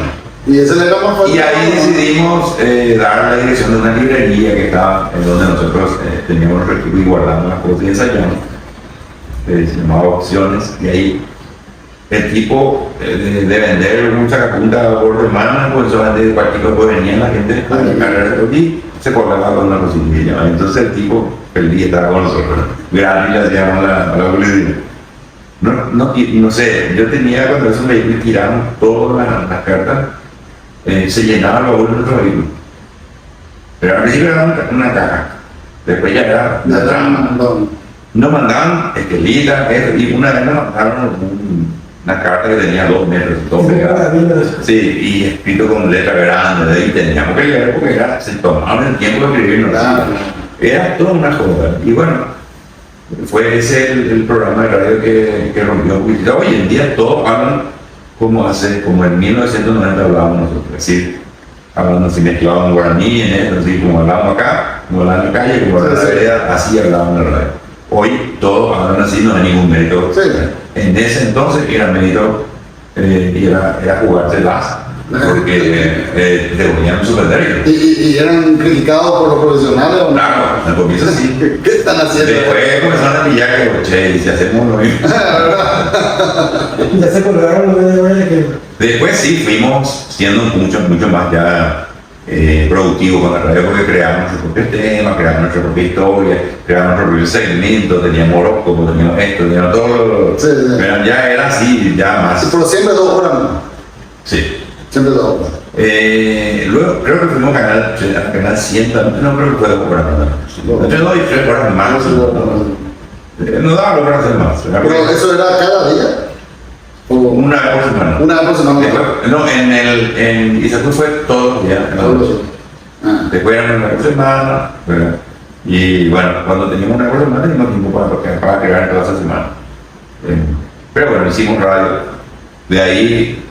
Y ese le era más fácil. Y ahí decidimos dar la dirección de una librería que estaba en donde nosotros teníamos nuestro equipo y guardamos las cosas y ensayamos. Se llamaba Opciones, y ahí el tipo de vender un sacapunta por semana, pues solamente de cualquier cosa venía la gente a cargar y se colgaba con una cosilla. Entonces el tipo feliz estaba con nosotros, gratis le hacíamos la publicidad. No sé, yo tenía cuando eso me tiramos todas las cartas, se llenaba el baúl de nuestro vehículo. Pero al principio era una caja, después ya era una trama. Nos mandaban esquelitas, y una vez nos mandaron una carta que tenía 2 metros, 2 pegadas. Sí, y escrito con letra grande, y teníamos que leer porque se tomaban el tiempo de escribirnos. Era toda una joda. Y bueno, fue ese el programa de radio que rompió publicidad. Hoy en día todos hablan como en 1990 hablábamos nosotros, es decir, hablando así mezclado en guaraní, en eso, así como hablábamos acá, como hablábamos en la calle, como hablábamos en la vereda, así hablábamos en la radio. Hoy todos hablan así, no hay ningún mérito. Sí. En ese entonces era mérito y era jugárselas, porque te ponían súper débil. ¿Y eran criticados por los profesionales o no? Claro, al comienzo sí. ¿Qué están haciendo? Después comenzaron a pillar que, che, y si hacemos lo mismo. Ya se colgaron los de que... Después sí, fuimos siendo mucho más ya productivos con la radio, porque creamos nuestro propio tema, creamos nuestra propia historia, creamos nuestro propio segmento, teníamos horóscopo, teníamos esto, teníamos todo. Sí. Pero ya era así, ya más. Pero siempre 2 horas, ¿no? Sí. Siempre 2 horas. Luego creo que fuimos a canal 100, no creo que fue 2 horas. Entre 2 y 3 horas más. No daba lo para hacer más. Pero eso era cada día. Una vez por semana. Una vez por semana. No, en Izatú fue todos los días. Después eran una vez por semana, ¿verdad? Y bueno, cuando teníamos una vez por semana teníamos tiempo para crear toda esa semana. Pero bueno, hicimos radio. De ahí,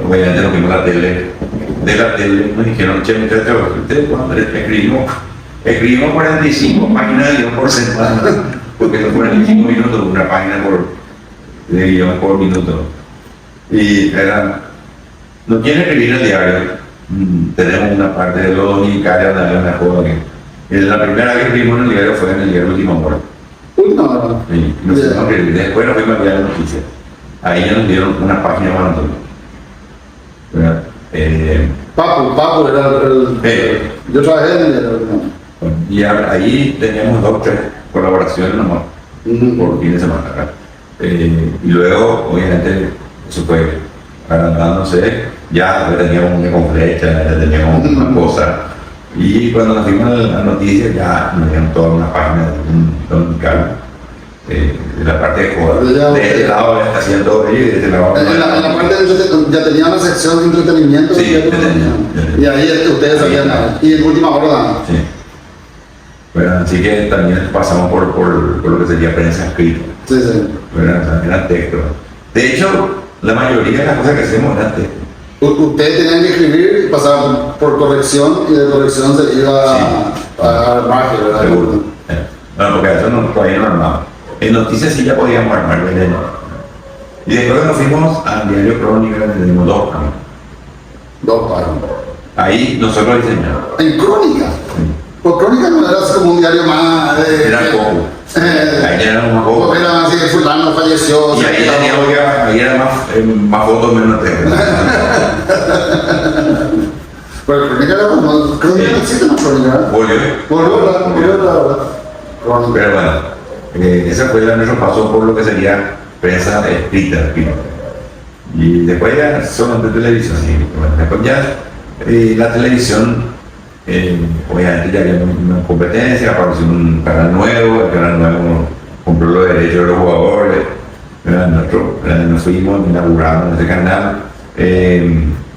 obviamente nos vimos la tele. De la tele nos dijeron, che, muchachos, ustedes cuando escribimos 45 páginas de guión por semana, porque son 45 minutos, una página de guión por minuto. Y era, no quieren escribir el diario. Tenemos una parte de los dominicales donde había mejor. La primera vez que escribimos en el diario fue en el diario Última Hora. Última Hora. Sí, después nos fuimos a enviar las noticias. Ahí ya nos dieron una página más ¿verdad? Papu era el... yo trabajé en el... Y ahí teníamos 2 o 3 colaboraciones nomás, por fin de semana. Y luego, obviamente, eso fue agrandándose, ya teníamos una con flecha, ya teníamos una cosa. Y cuando nos fuimos a la noticia, ya nos dieron toda una página de un dominical. De la parte de joda, de este lado hacían todo ello y de este lado en la parte de ya tenía una sección de entretenimiento. Sí, y ahí ustedes sabían nada. Y en Última Hora. Sí. ¿verdad? Así que también pasamos por lo que sería prensa escrita, Sí, sí. ¿verdad? O sea, eran textos. De hecho, la mayoría de las cosas que hacemos eran textos. Ustedes tenían que escribir y pasaban por corrección y de corrección se iba Sí. a armar, ¿verdad? Seguro. No, porque eso no, todavía no armamos. En noticias sí ya podíamos armar, ¿verdad? Y después nos fuimos al diario Crónica, le dimos 2 años. 2 paros. Ahí nosotros diseñamos. En Crónica. Pues Crónica no era así como un diario más. Era poco. Ahí era un poco. Porque era así que fulano falleció. Y ahí teníamos que, ahí era más fotos, menos texto. Pero Crónica era como. Crónica no existe más Crónica, ¿verdad? Volvió, la verdad. Crónica. Pero bueno, ese fue nuestro paso por lo que sería prensa escrita. Y después ya solamente televisión. Sí. Bueno, después ya la televisión, obviamente ya había una competencia, apareció un canal nuevo, el canal nuevo compró los derechos de los jugadores, ¿verdad? Nosotros nos fuimos, inauguramos ese canal.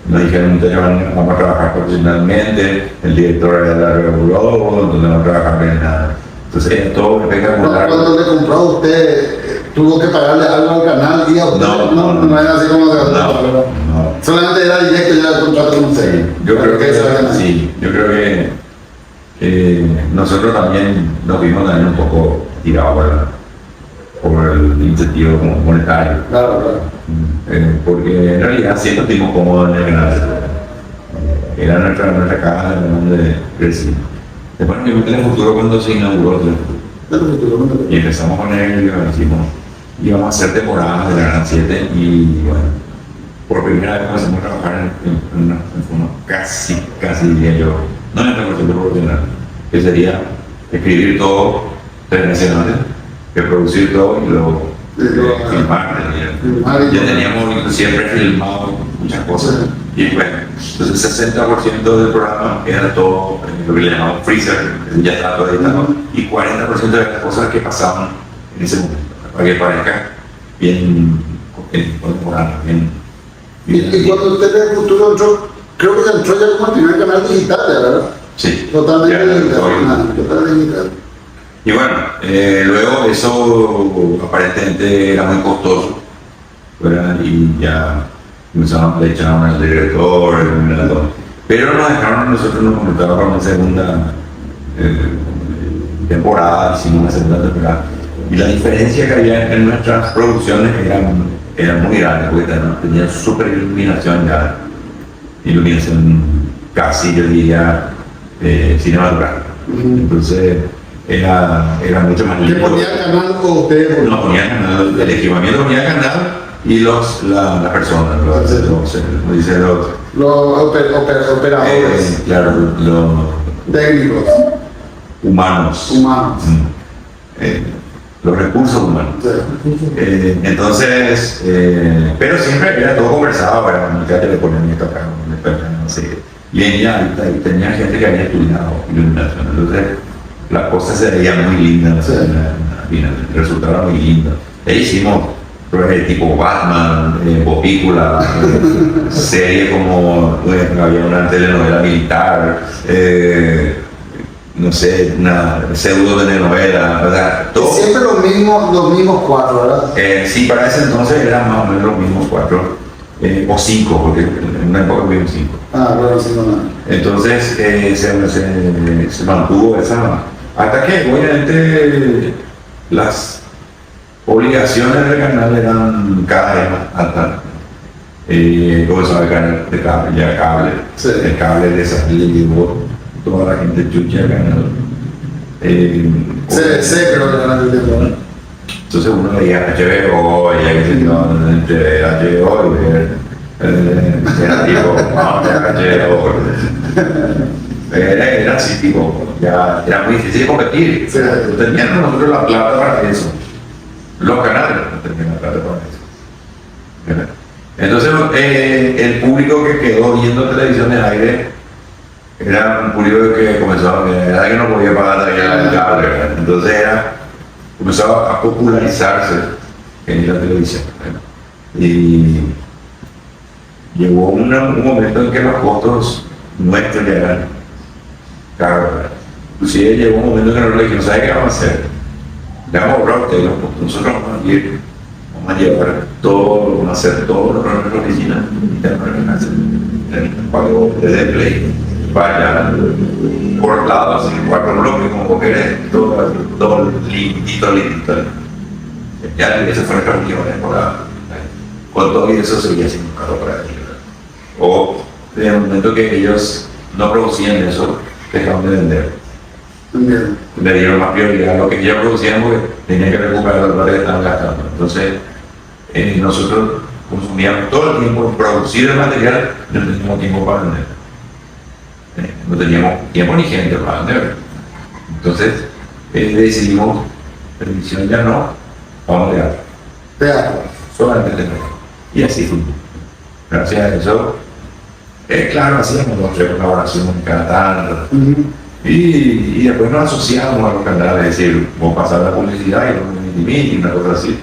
Nos dijeron que vamos a trabajar profesionalmente, el director era Dario Globo, entonces vamos a trabajar en nada. Entonces todo espectacular. Cuando le compró a usted, tuvo que pagarle algo al canal y a usted. No era así como se no. Solamente era directo ya el contrato con usted. Yo creo que sí, yo creo que nosotros también nos vimos también un poco tirados por el incentivo monetario. Claro. Porque en realidad sí nos sentimos cómodos en el canal. Era nuestra casa donde crecimos. Después nos vimos Telefuturo cuando se inauguró Telefuturo. Y empezamos con él y decimos, íbamos a hacer temporadas de la Gran 7 y bueno, por primera vez comenzamos a trabajar en una forma casi diría yo, no en el recorrido profesional, que sería escribir todo internacionalmente, que producir todo y luego filmar. Ya teníamos siempre filmado muchas cosas. Y bueno, entonces 60% del programa era todo lo que le llamamos freezer, ya estaba todo editado, y 40% de las cosas que pasaban en ese momento, para que parezca bien contemporáneo, Y cuando usted de futuro entró, creo que entró ya como el primer canal digital, ¿verdad? Sí. Totalmente digital. Y bueno, luego eso aparentemente era muy costoso, ¿verdad? Y ya comenzamos a echar al director, pero nos dejaron, nosotros nos contrataron para una segunda temporada, hicimos una segunda temporada. Y la diferencia que había en nuestras producciones era muy grande, porque tenían súper iluminación ya, iluminación casi, yo diría, cinematográfica. Entonces era mucho más lindo. ¿Qué ponía el canal o usted? No ponía canal, el equipamiento ponía canal y las personas, los operadores. Claro, los técnicos. Humanos. Los recursos humanos. Sí. Entonces, pero siempre era todo conversado, ya le ponían esto acá, no sé. Y tenía gente que había estudiado iluminación, entonces la cosa se veía muy linda, sí. El resultado era muy lindo. E hicimos tipo Batman, película, serie como había una telenovela militar, no sé, una pseudo telenovela, ¿verdad? Todo. Siempre los mismos 4, ¿verdad? Sí, para ese entonces eran más o menos los mismos 4 o 5, porque en una época hubieron 5. Bueno, 5 no. Entonces se mantuvo esa, hasta que obviamente las obligaciones del canal eran cada vez más altas. Comenzó el canal de cable, ya cable, sí. El cable de esa llevó toda la gente chucha al canal. Creo que era el tiempo. Entonces uno veía HBO, veía que se iban entre HBO y ver era tipo, vamos a HBO. Era así, tipo, ya era muy difícil competir. Sí. Teníamos nosotros la plata para eso. Los canales no tenían la plata para eso. Entonces el público que quedó viendo televisión en aire era un público que comenzó era que no podía pagar todavía el cable, ¿verdad? Entonces comenzó a popularizarse en la televisión, ¿verdad? Y llegó un momento en que los costos nuestros ya eran caros, ¿verdad? Inclusive llegó un momento que nos le dijimos, ¿sabe qué vamos a hacer? Le vamos a borrar a ustedes, nosotros vamos a ir, vamos a llevar todo, vamos a hacer todo lo que es la oficina interna, el pago de Play, vaya cortado así, 4 bloques, como vos querés, todo limpito. Ya esa fue nuestra última temporada. Con todo eso seguía siendo un carro para ellos. O en el momento que ellos no producían eso, dejaron de vender. Bien. Le dieron más prioridad a lo que ellos producían porque tenían que recuperar los dólares que estaban gastando. Entonces, nosotros consumíamos todo el tiempo en producir el material, no teníamos tiempo para vender. No teníamos tiempo ni gente para vender. Entonces, decidimos, televisión ya no, vamos a teatro. Teatro. Solamente teatro. Y así fue. Gracias a eso, claro, hacíamos nuestra colaboración cada tanto. Y después nos asociamos a los canales, es decir, vamos a pasar la publicidad y y una cosa así.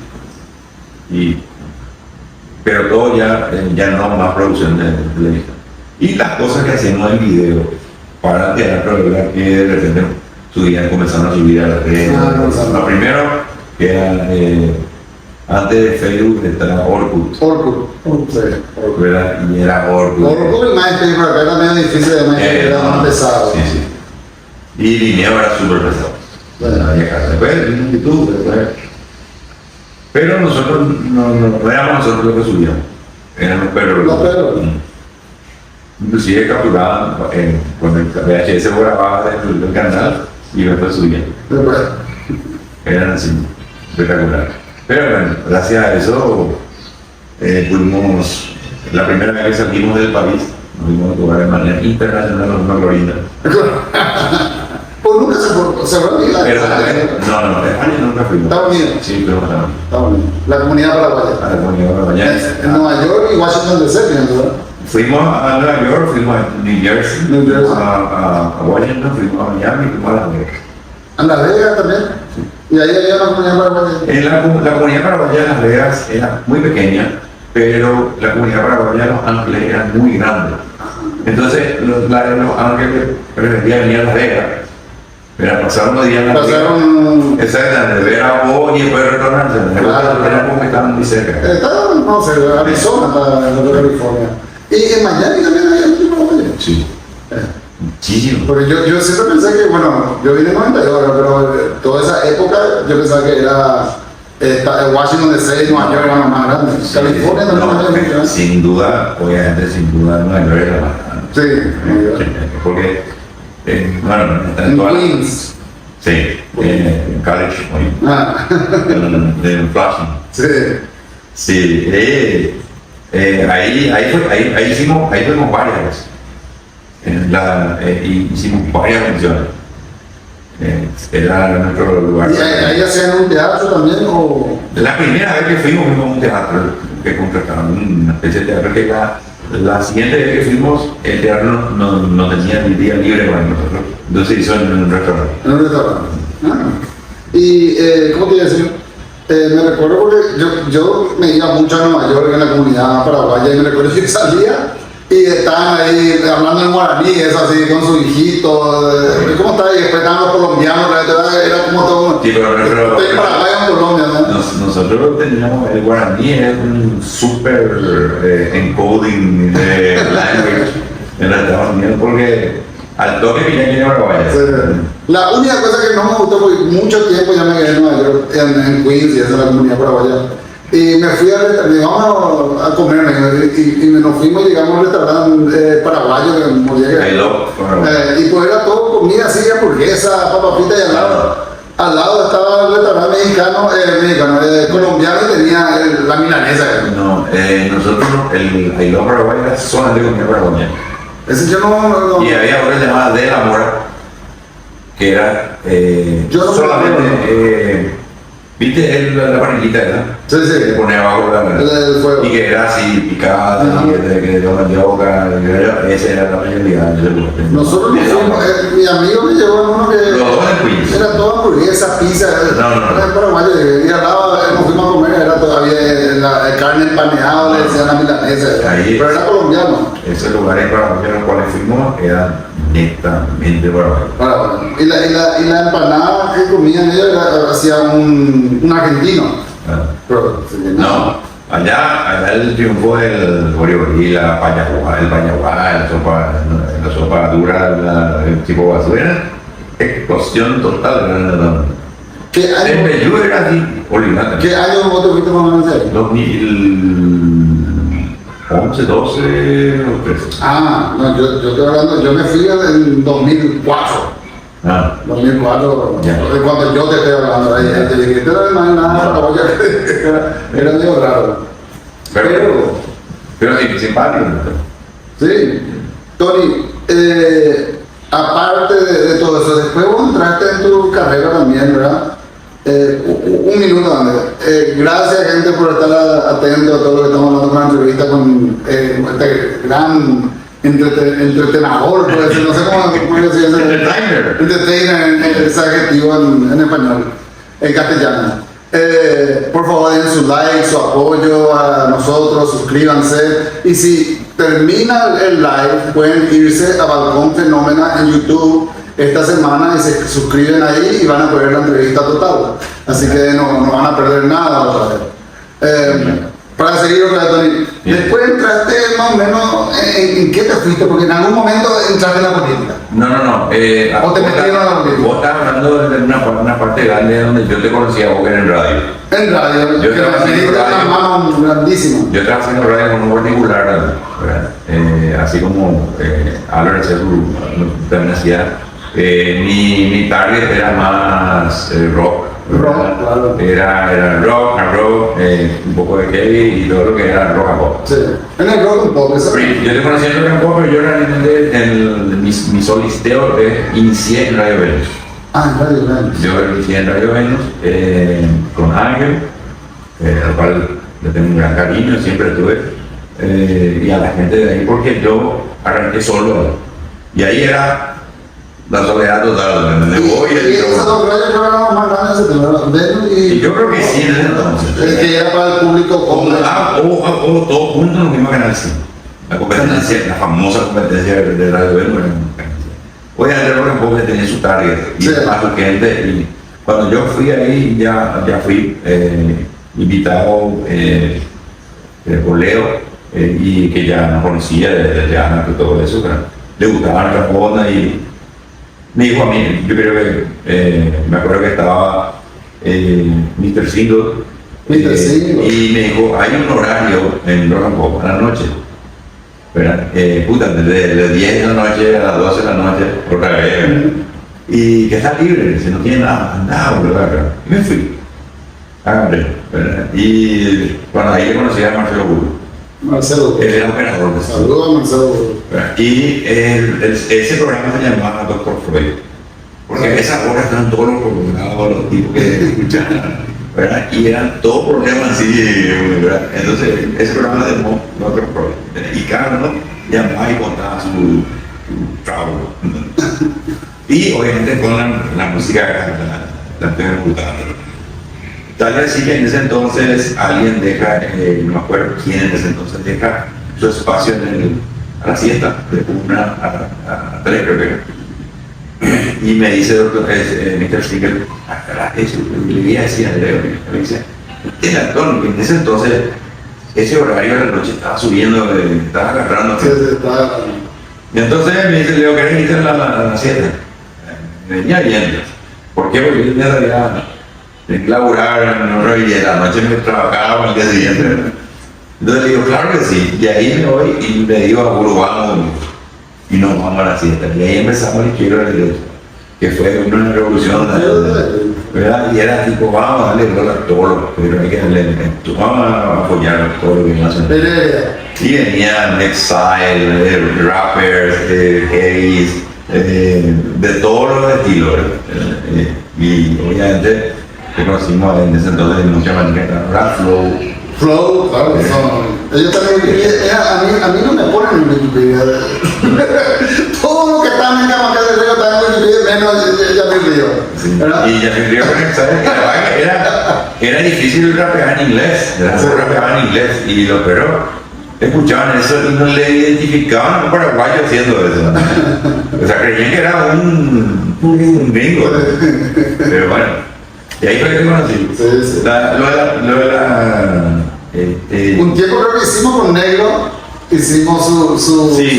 Pero todo ya no más producción de televisión. Y las cosas que hacemos en video para teatro, de verdad que de repente comenzaron a subir a las redes. Lo primero que era antes de Facebook estaba Orkut. Sí. ¿Verdad? Y era Orkut. Orkut y MySpace, pero era medio difícil de MySpace, era más pesado. Sí. Y Vimeo era súper pesado. Después vino YouTube, después. Pero nosotros no éramos nosotros los que subíamos. Eran los perros. Los perros. Inclusive capturaban cuando el VHS grababa del canal y después subían. Después. Eran así, espectacular. Pero bueno, gracias a eso pudimos, la primera vez que salimos del país, nos fuimos a jugar de manera internacional en una Florida. Pues nunca se fue a la Pero no, España nunca fuimos. Estados Unidos. Sí, pero no. Estados Unidos. La comunidad paraguaya. A la comunidad paraguaya. En Nueva York y Washington DC, ¿verdad? Fuimos a Nueva York, fuimos a New Jersey, New Jersey. a Washington, fuimos a Miami, fuimos a Las Vegas. En Las Vegas también. Y ahí había una comunidad paraguaya. La comunidad paraguaya de Las Vegas era muy pequeña, pero la comunidad paraguaya de Los Ángeles era muy grande. Entonces, los ángeles preferían venir a Las Vegas. Pero pasaron los días en Las Vegas. Exactamente, ver a vos y después retornarse. Era como que estaban muy cerca. Estaban, no sé, Arizona, para California. Y en Miami también había mucho paraguayo. Sí. Muchísimo. Porque yo siempre pensé que, bueno, yo vine en 92, pero toda esa época yo pensaba que era Washington DC y Nueva York eran los más grandes. California también No, había mucho, ¿eh? sin duda, obviamente, sin duda, Nueva York era más grande. Sí, Nueva York. Porque, bueno, está en En todas las. Queens. Sí, en College, Ah, en Flushing. sí. Sí, ahí fuimos varias veces. Hicimos varias funciones. Era nuestro lugar. ¿Y ahí hacían un teatro también o...? La primera vez que fuimos a un teatro que contrataron, una especie de teatro que la siguiente vez que fuimos, el teatro no tenía ni día libre para nosotros. Entonces hizo en un restaurante. En un restaurante. Y, ¿cómo te iba a decir? Me recuerdo porque yo me iba mucho a Nueva York en la comunidad paraguaya y me recuerdo que salía y estaban ahí hablando en guaraní, eso así, con su hijito. ¿Cómo está? Y después estaban los colombianos, era como todo. Sí, pero Estoy paraguayo en Colombia, ¿no? Nosotros teníamos el guaraní, es un super encoding de language en los Estados Unidos porque al toque que ya viene paraguaya. La única cosa que no me gustó fue mucho tiempo ya me quedé en Nueva York, en Queens y esa es la comunidad paraguaya. Y me fui al restaurante, vamos a comer, y nos fuimos, llegamos al restaurante paraguayo que moría que. Y pues era todo comida así, hamburguesa, papapita y al lado estaba el restaurante mexicano, colombiano y tenía la milanesa. No, nosotros el bailó paraguayo era solamente comida paraguaya. Ese yo no. Y había otra llamada de la Mora, que era Yo no solamente, ¿viste la panelita, verdad? Sí, sí. Que ponía abajo El fuego. y que era así, picada, y que lo mandioca, esa era la mayoría. Nosotros nos fuimos, mi amigo me llevó en uno que Los dos en Queens. era todo hamburguesa, pizza, No. era paraguayo, y al lado nos fuimos a comer, era todavía la carne empaneada, le decían la milanesa, Ahí. pero era colombiano. Esos lugares para los cuales fuimos eran netamente paraguayo. Bueno, y la empanada que comían ellos hacía un argentino. Ah. Pero, No, allá el triunfo del Oriolí, la payaguá, la sopa dura, el tipo basura, explosión total. ¿Qué El año, Bellu era así, olvidate. ¿qué año vos te fuiste más o menos ahí? 2011, 12 o 13. Ah, no, yo estoy hablando, yo me fui en 2004. Ah, 2004, Ya. cuando yo te estoy hablando, ahí te dije, no hay nada, era medio raro. pero sí, simpático. Sí, Tony, aparte de todo eso, después vos entraste en tu carrera también, ¿verdad? Un minuto, Andrés. Gracias, gente, por estar atento a todo lo que estamos hablando con la entrevista con este gran entretenedor, puede decir, no sé cómo decir ese. Entertainer. Entertainer, ese adjetivo en español, en castellano. Por favor, den su like, su apoyo a nosotros, suscríbanse. Y si termina el live, pueden irse a Balcón Fenómena en YouTube esta semana y se suscriben ahí y van a poder la entrevista total. Así que no van a perder nada otra vez. Para seguir otra vez, Tony, después entraste más o menos en qué te fuiste, porque en algún momento entraste en la política. No. ¿O te metieron a la política? Vos estás hablando de una parte grande donde yo te conocía a vos que era en radio. En radio, Yo que trabajé en recibiste radio. una mano grandísima. Yo estaba haciendo radio con un particular, ¿verdad? Así como Albert Cezur también hacía. Mi target era más rock. Rock, claro. Era rock, hard rock, un poco de heavy y todo lo que era rock and pop. Sí, en el rock un poco, ¿sabes? Yo te conocí en rock and pop, pero yo realmente mi solisteo inicié en Radio Venus. Ah, en radio, radio. Yo inicié en Radio Venus con Ángel, al cual le tengo un gran cariño, siempre tuve, y a la gente de ahí, porque yo arranqué solo. Y ahí era la soledad total, me voy Y esas dos radios fueron las más grandes de Venus y yo creo que sí en ese entonces. el que era para el público completo. O todos juntos en el mismo canal, sí. La competencia, la famosa competencia de Radio Venus. Obviamente el rock and pop tenía su target y Sí. más su gente. Y cuando yo fui ahí, ya fui invitado por Leo y que ya nos conocía desde Ana y todo eso, pero le gustaba la onda y me dijo a mí, yo creo que me acuerdo que estaba Mr. Single, Mr. Single. y me dijo, hay un horario en Rock and Pop a la noche, ¿verdad? Puta, desde 10 de la noche a las 12 de la noche, otra vez, ¿verdad? Y que está libre, si no tiene nada, ¿verdad? Y me fui, agarré, ¿verdad? Y bueno, ahí le conocí a Marcelo Burgo. Marcelo. Él era operador de Saludos a Marcelo. y ese programa se llamaba Dr. Freud, porque a esa hora estaban todos los problemas, los tipos que escuchaban, ¿verdad? Y eran todos problemas así, ¿verdad? Entonces ese programa se llamó Dr. Freud, y cada uno llamaba y contaba su trabajo. Y obviamente con la música, la estoy escuchando. Tal vez sí que en ese entonces alguien deja, no me acuerdo quién en ese entonces deja su espacio a la siesta, de 1 a 3 creo que era. Y me dice doctor, Mr. Siegel, le voy a decir a Leo, me dice, el actor, que en ese entonces ese horario de la noche estaba subiendo, estaba agarrando. Sí, está. Y entonces me dice, Leo, ¿querés irte a la siesta? Me venía bien. ¿Por qué? Porque yo en realidad tenía que laburar, no y de la noche me trabajaba al día siguiente. Entonces le digo, claro que sí. Y ahí me voy y le digo a Guru, vamos y nos vamos a la siesta. Y ahí empezamos el quiero de derecho, que fue una revolución, ¿verdad? Y era tipo, vamos a darle rol a todos los, pero hay que darle, vamos a apoyar todo lo que nos hacen. Y venían Exile, rappers, heavies, de todos los estilos. Y obviamente conocimos en ese entonces mucha manera que era Flow, claro, ellos también, a mí no me ponen en Wikipedia. Todo lo que está en Cama que de Río está en Wikipedia, menos ya me río. Sí. ¿Verdad? Y ya me río con eso, ¿sabes? Era difícil rapear en inglés, rapear en inglés, y lo pero escuchaban eso y no le identificaban a un paraguayo haciendo eso. O sea, creían que era un gringo. Pero bueno, y ahí fue que conocí. Sí, sí. Un tiempo creo que hicimos con Negro, hicimos su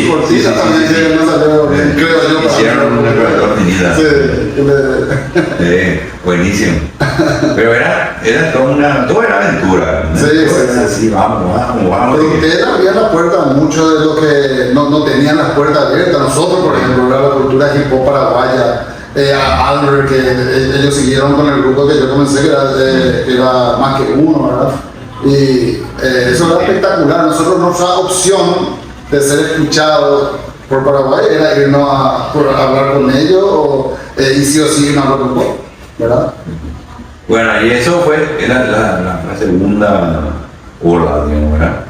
cortina también, que no salió bien, creo yo. Hicieron una cortinita. Sí, buenísimo. Pero era todo era aventura. Sí, así, vamos. Pero ustedes abrían la puerta a muchos de los que no tenían las puertas abiertas. Nosotros, por ejemplo, la cultura hip hop paraguaya, a Albert, que ellos siguieron con el grupo que yo comencé, que era Más que Uno, ¿verdad? Y eso era espectacular. Nosotros, nuestra opción de ser escuchados por Paraguay era irnos a hablar con ellos y sí o sí irnos a hablar con vos, ¿verdad? Bueno, y eso era la segunda ola, digamos, ¿verdad?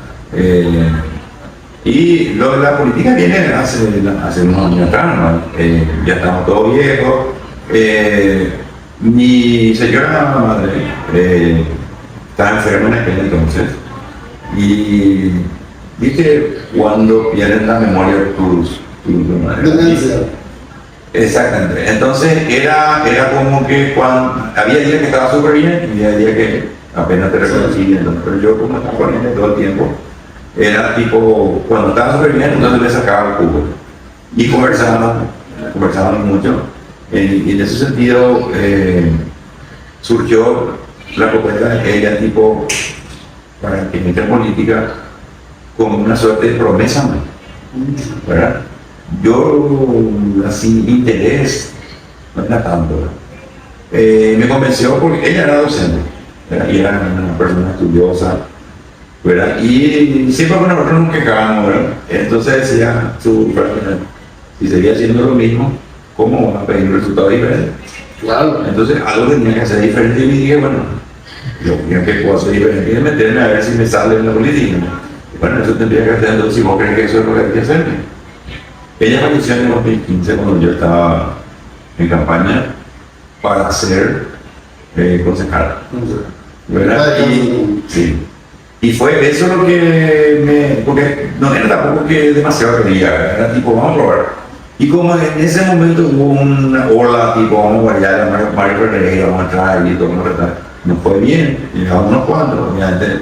Y la política viene hace unos años atrás, ¿no? Ya estamos todos viejos. Mi señora madre estaba enferma en aquel entonces y viste cuando pierden la memoria tus Demencia. exactamente. Entonces era como que había días que estaba súper bien y había días que apenas te reconocía. Pero yo como estaba con ella todo el tiempo, era tipo, cuando estaba súper bien, entonces le sacaba el jugo. Y conversábamos mucho. Y en ese sentido surgió la propuesta de ella, tipo, para que entre en política como una suerte de promesa, ¿verdad? Yo, así, interés, no era tanto, ¿verdad? Me convenció porque ella era docente, ¿verdad? Y era una persona estudiosa, ¿verdad? Y siempre con nosotros nos quejábamos, ¿verdad? Entonces decía si seguía haciendo lo mismo, ¿cómo va a pedir un resultado diferente? Claro. Entonces algo tenía que hacer diferente y me dije, bueno, yo creo que puedo hacer diferente y meterme a ver si me sale en la política, ¿no? Y bueno, eso tendría que hacer, entonces si vos crees que eso es lo que hay que hacer. Ella falleció en el 2015 cuando yo estaba en campaña para ser concejal, ¿verdad? Y fue eso lo que porque no era tampoco que demasiado quería, era tipo, vamos a probar. Y como en ese momento hubo una ola, tipo, vamos a variar a Mario Ferreira, vamos a entrar y todo, nos fue bien, llegamos unos cuantos, obviamente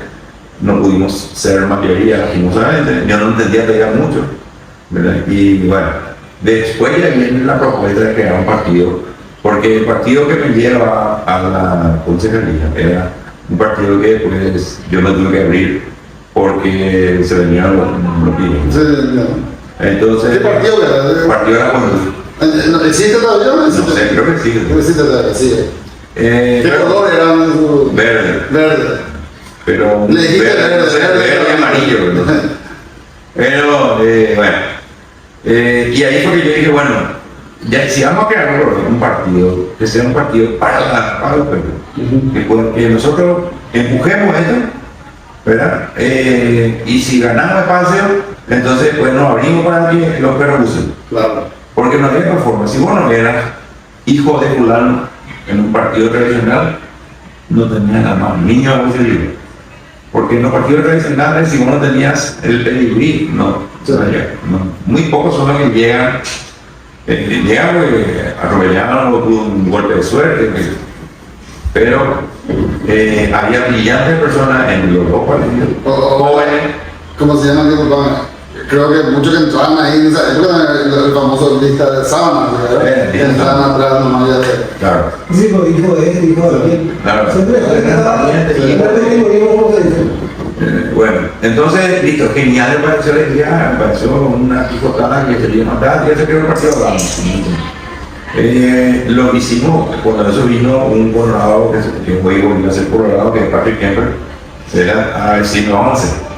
no pudimos ser mayoría, lastimosamente, yo no entendía pegar mucho, ¿verdad? Y bueno, después ya viene la propuesta de crear un partido, porque el partido que me lleva a la concejalía era un partido que pues yo no tuve que abrir porque se venían los pies. Sí, Entonces, ¿qué partido era? Partido de la Conducción. ¿No existe todavía o no existe? No sé, creo que sí. No existe todavía, sí. ¿Qué color eran? Verde. Verde. Pero Le dijiste verde y amarillo. ¿No? Pero, bueno. Y ahí fue que yo dije, bueno, ya si vamos a crear un partido, que sea un partido para el pueblo, que nosotros empujemos esto, ¿verdad? Y si ganamos espacio, entonces pues nos abrimos para que los perros usen. Claro. Porque no había forma. Si vos no eras hijo de fulano en un partido tradicional, no tenías nada más niño a libre. Porque en los partidos tradicionales, si vos no tenías el pedigrí, no. Muy pocos son los que llegan arrollados por un golpe de suerte. Pero había brillantes personas en los dos partidos, jóvenes. ¿Cómo se llama? Creo que muchos que entraban ahí en esa época, el famoso lista de sábanas, ¿verdad? Que entraban atrás nomás ya de... Claro. Sí, pues hijo de este, hijo de aquel. Claro. Bueno, entonces, listo, genial me pareció la idea, me pareció una picotada que se iba a matar, ya se creó el partido lo hicimos cuando eso vino un colorado que volvió a ser colorado, que es Patrick Kemper, era a ver si no vamos a hacer.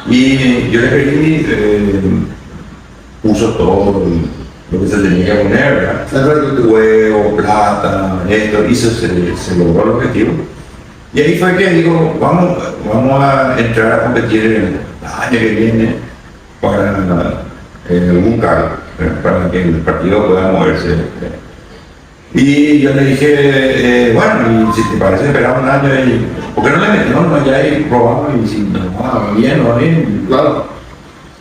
Y yo le pedí, puso todo lo que se tenía que poner, ¿verdad? Huevo, plata, esto, y se logró el objetivo. Y ahí fue que digo, vamos a entrar a competir el año que viene para algún cargo, para que el partido pueda moverse. Y yo le dije, bueno, y si te parece esperar un año, ¿por qué no le metió? No, ya ahí probamos y si no va bien, no va bien. Claro.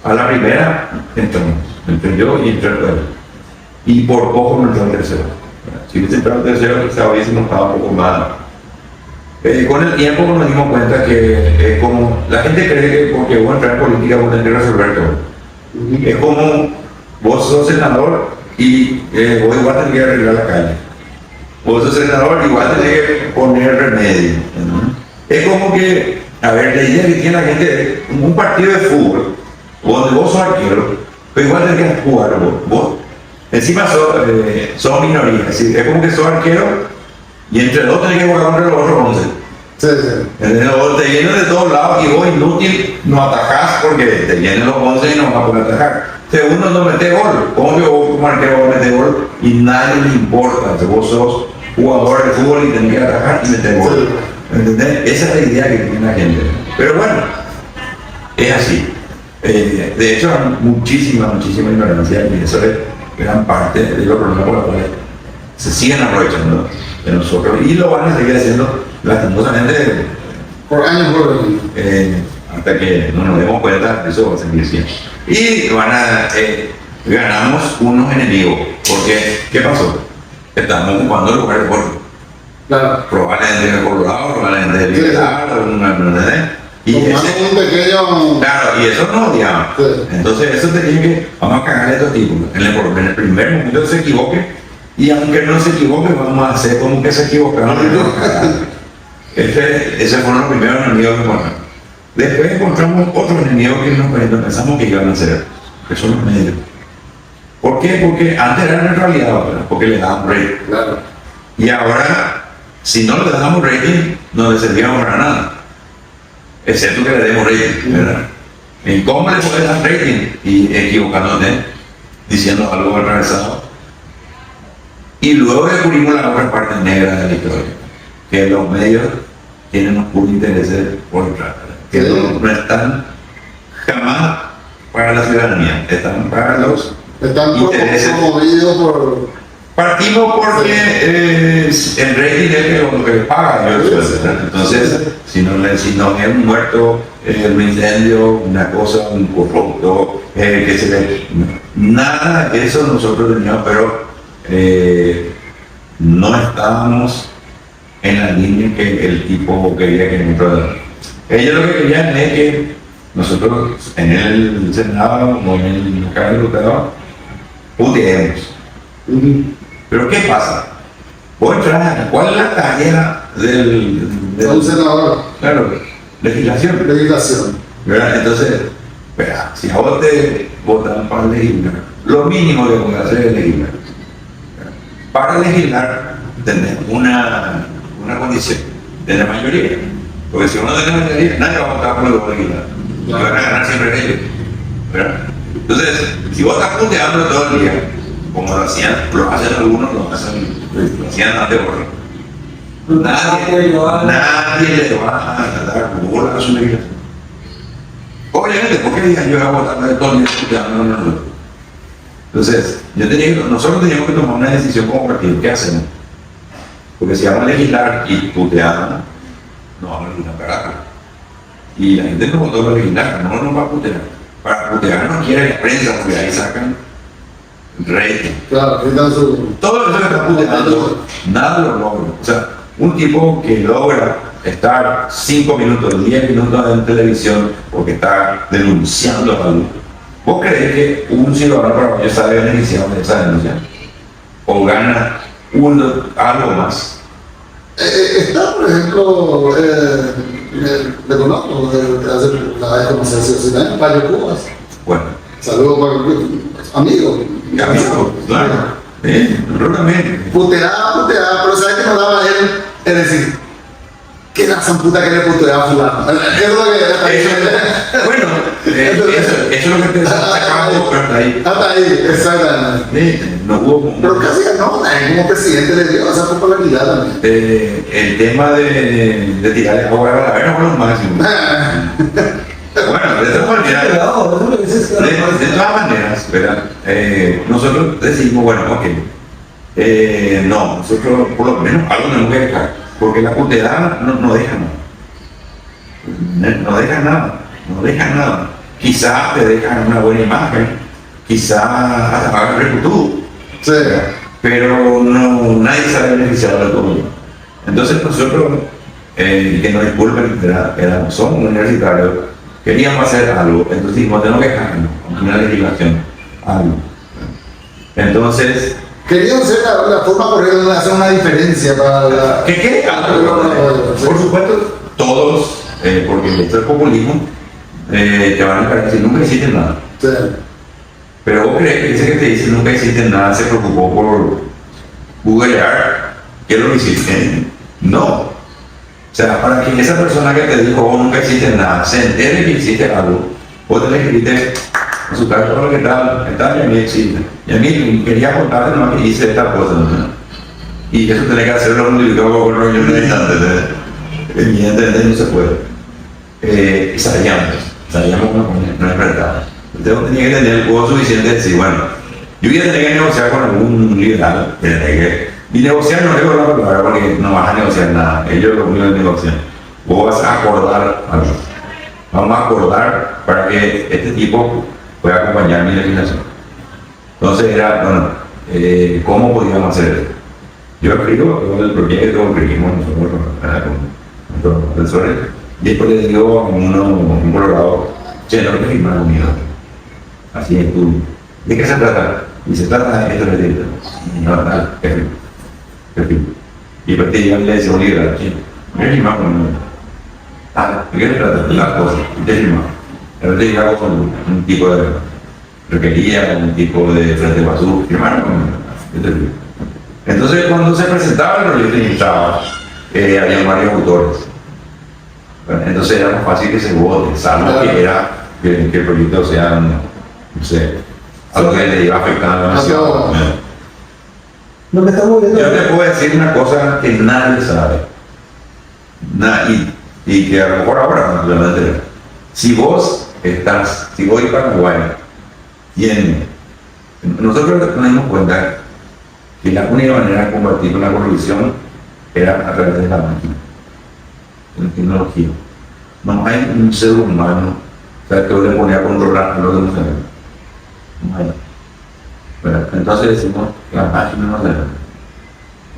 A la primera entramos, entré yo y entré él. Y por poco no entró el tercero. Si hubiese entrado el tercero, quizá hubiese notado un poco más. Con el tiempo nos dimos cuenta que como la gente cree que porque vos entras en política vos tenés que resolver todo. Es como vos sos senador y vos igual tenés que arreglar la calle. Vos sos senador igual tenés que poner remedio. ¿No? Es como que, a ver, la idea que tiene la gente, un partido de fútbol, donde vos sos arquero, pero igual tenés que jugar vos. Encima sos minoría, es como que sos arquero y entre dos tenés que jugar contra los otros 11. Sí, sí. O te vienen de todos lados y vos inútil no atacás porque te vienen los 11 y no vas a poder atacar. Segundo, no metes gol. ¿Cómo que vos como arquero vas a meter gol? Y nadie le importa. Vos sos jugador de fútbol y tenés que atacar y meter gol. Sí. ¿Entendés? Esa es la idea que tiene la gente. Pero bueno, es así. De hecho, hay muchísima ignorancia y eso es gran parte de los problemas por los cuales se siguen aprovechando de nosotros y lo van a seguir haciendo lastimosamente Por años, hasta que no nos demos cuenta, eso va a seguir siendo. Y ganamos unos enemigos, porque ¿qué pasó? Estamos ocupando lugares por claro. probablemente de Colorado, probablemente de Libertad, y Tomando un pequeño. claro, y eso no odiamos. Sí. Entonces eso tenía que, vamos a cagarle a estos tipos. En el primer momento se equivoque, y aunque no se equivoque, vamos a hacer como que se equivocaron. Ese fueron los primeros enemigos que encontramos. Después encontramos otros enemigos que pensamos que iban a ser, que son los medios. ¿Por qué? Porque antes eran en realidad, ¿verdad? Porque le daban rating. Claro. Y ahora, si no le damos rating, no le servíamos para nada. Excepto que le demos rating, ¿verdad? ¿Y cómo le puedes dar rating? Y equivocándote, diciendo algo atravesado. Y luego descubrimos la otra parte negra de la historia, que los medios tienen un puro interés por detrás, que no están jamás para la ciudadanía, están para los Están intereses. promovidos por. Partimos porque el rating es lo que les paga. Entonces, si no es un muerto, un incendio, una cosa, un corrupto, que se ve. Nada de eso nosotros teníamos, pero no estábamos en la línea que el tipo quería que nosotros. Ellos lo que querían es que nosotros en el Senado o en el Cámara de Diputados pudiéramos. Pero ¿qué pasa? Vos entras, ¿cuál es la tarea del Un senador. claro, legislación? Legislación. ¿Verdad? Entonces, espera, si a vos te votan para legislar, lo mínimo que puedes hacer es legislar. Para legislar, tenés una condición, tener mayoría. Porque si uno tiene mayoría, nadie va a votar por lo que va a legislar. Y van a ganar siempre ellos. ¿Verdad? Entonces, si vos estás puteando todo el día, como lo hacen algunos, lo hacían antes por nadie le va a dar bola a su legislación. Obviamente, ¿por qué digan yo voy a votar de todo el día? No. Entonces, nosotros teníamos que tomar una decisión como partido. ¿Qué hacemos? Porque si vamos a legislar y putear, no vamos a legislar carajo. Y la gente no votó para legislar, no nos va a putear. Para putear no quiere la prensa, porque ahí sacan rating. Claro, quitan su. Todo eso que está puteando, nada lo logra. O sea, un tipo que logra estar 5 minutos, 10 minutos en televisión porque está denunciando algo. ¿Vos crees que un ciudadano paraguayo sabe beneficiado de esa denuncia? ¿O gana algo más? Está, por ejemplo, le conozco, la vez conocer si también, Mario Cubas. Bueno, Saludos para amigo. amigo, claro. Nosotros también. Puteada, pero ¿sabes qué nos daba él? Es decir, ¿qué razón puta que le puteaba a fulano? ¿Qué es lo que Bueno, eso es lo que te sacamos hasta ahí. Hasta ahí, exactamente. No hubo. Pero casi ganó, como presidente le dio esa popularidad también. El tema de tirar el agua a la vena fue lo máximo. Bueno, de todas maneras, ¿verdad? Nosotros decidimos, bueno, ok, No, nosotros por lo menos algo tenemos que dejar, porque la tutela no deja nada. No deja nada, no deja nada. Quizás te dejan una buena imagen, quizás hagan recursos, Sí. pero no, nadie sale beneficiado de todo. Entonces nosotros, que nos disculpen, somos universitarios, queríamos hacer algo, entonces dijimos, tenemos que dejarlo, una legislación, algo. Entonces, Querían ser la forma correcta de hacer una diferencia para la... ¿qué quede algo? Por supuesto, todos, porque esto es populismo, te van a encargar si nunca hiciste nada. Sí. Pero vos crees que ese que te dice nunca hiciste nada se preocupó por googlear qué es lo que hiciste. No. O sea, para que esa persona que te dijo vos nunca hiciste nada se entere que hiciste algo, vos te le escribiste en su casa, hola, ¿qué tal? ¿Qué tal? Y a mí existe. Y a mí quería contarte nomás que hice esta cosa, ¿no? Y eso tenés que hacerlo multiplicado por rollo de instantes. Evidentemente no se puede. Y sabíamos que no es verdad. Entonces tenía que tener el juego suficiente de decir, bueno, yo voy a tener que negociar con algún liberal, y negociar no es la palabra porque no vas a negociar nada, ellos lo único que negocian. Vos vas a acordar algo. Vamos a acordar para que este tipo pueda acompañar mi legislación. Entonces era, bueno, ¿cómo podíamos hacer esto? Yo escribo todo el proyecto, escribimos nosotros con nuestros profesores, y después le digo a un colorado, che, no te firmas conmigo. Así es tú. ¿De qué se trata? Y se trata de esto, no, tal, perfil. Y después te llevan y le decimos, liberal, ¿quién? Me firmas conmigo. ¿De qué se trata? Las cosas. Y te firmas. Después te llegamos con un tipo de requería, un tipo de frente de basura, firmaron conmigo. Entonces, cuando se presentaba el proyecto iniciado, había varios autores. Bueno, entonces era más fácil que se vote, salvo que era que el proyecto sea, no sé, algo que le iba afectando demasiado. Lo que estamos viendo. Yo te puedo decir una cosa que nadie sabe. Y que a lo mejor ahora no te van a enterar. Si vos voy para Paraguay, nosotros nos dimos cuenta que la única manera de combatir con la corrupción era a través de la máquina, de la tecnología. No hay un ser humano que le pone a controlar lo que no sabemos. No hay. Bueno, entonces decimos, la máquina no debe.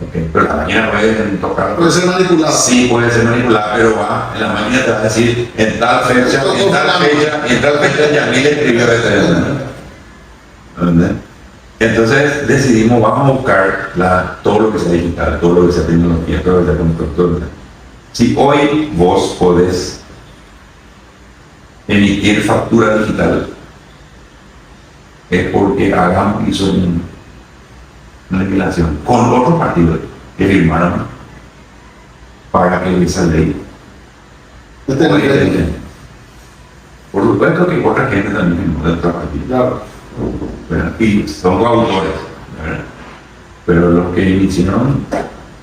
Okay. Pero la máquina puede tocar. Puede ser manipulada. Sí, puede ser manipulada, pero la máquina te va a decir en tal fecha, Yamil escribió ¿entendés? Entonces decidimos, vamos a buscar todo lo que sea digital, todo lo que sea tecnología, todo lo que sea computadora. Si hoy vos podés emitir factura digital, es porque Hagamos hizo una legislación con otros partidos que firmaron para que esa ley. Por supuesto que otra gente también firmó de otros partidos. Claro. Y son autores, ¿verdad? Pero los que iniciaron,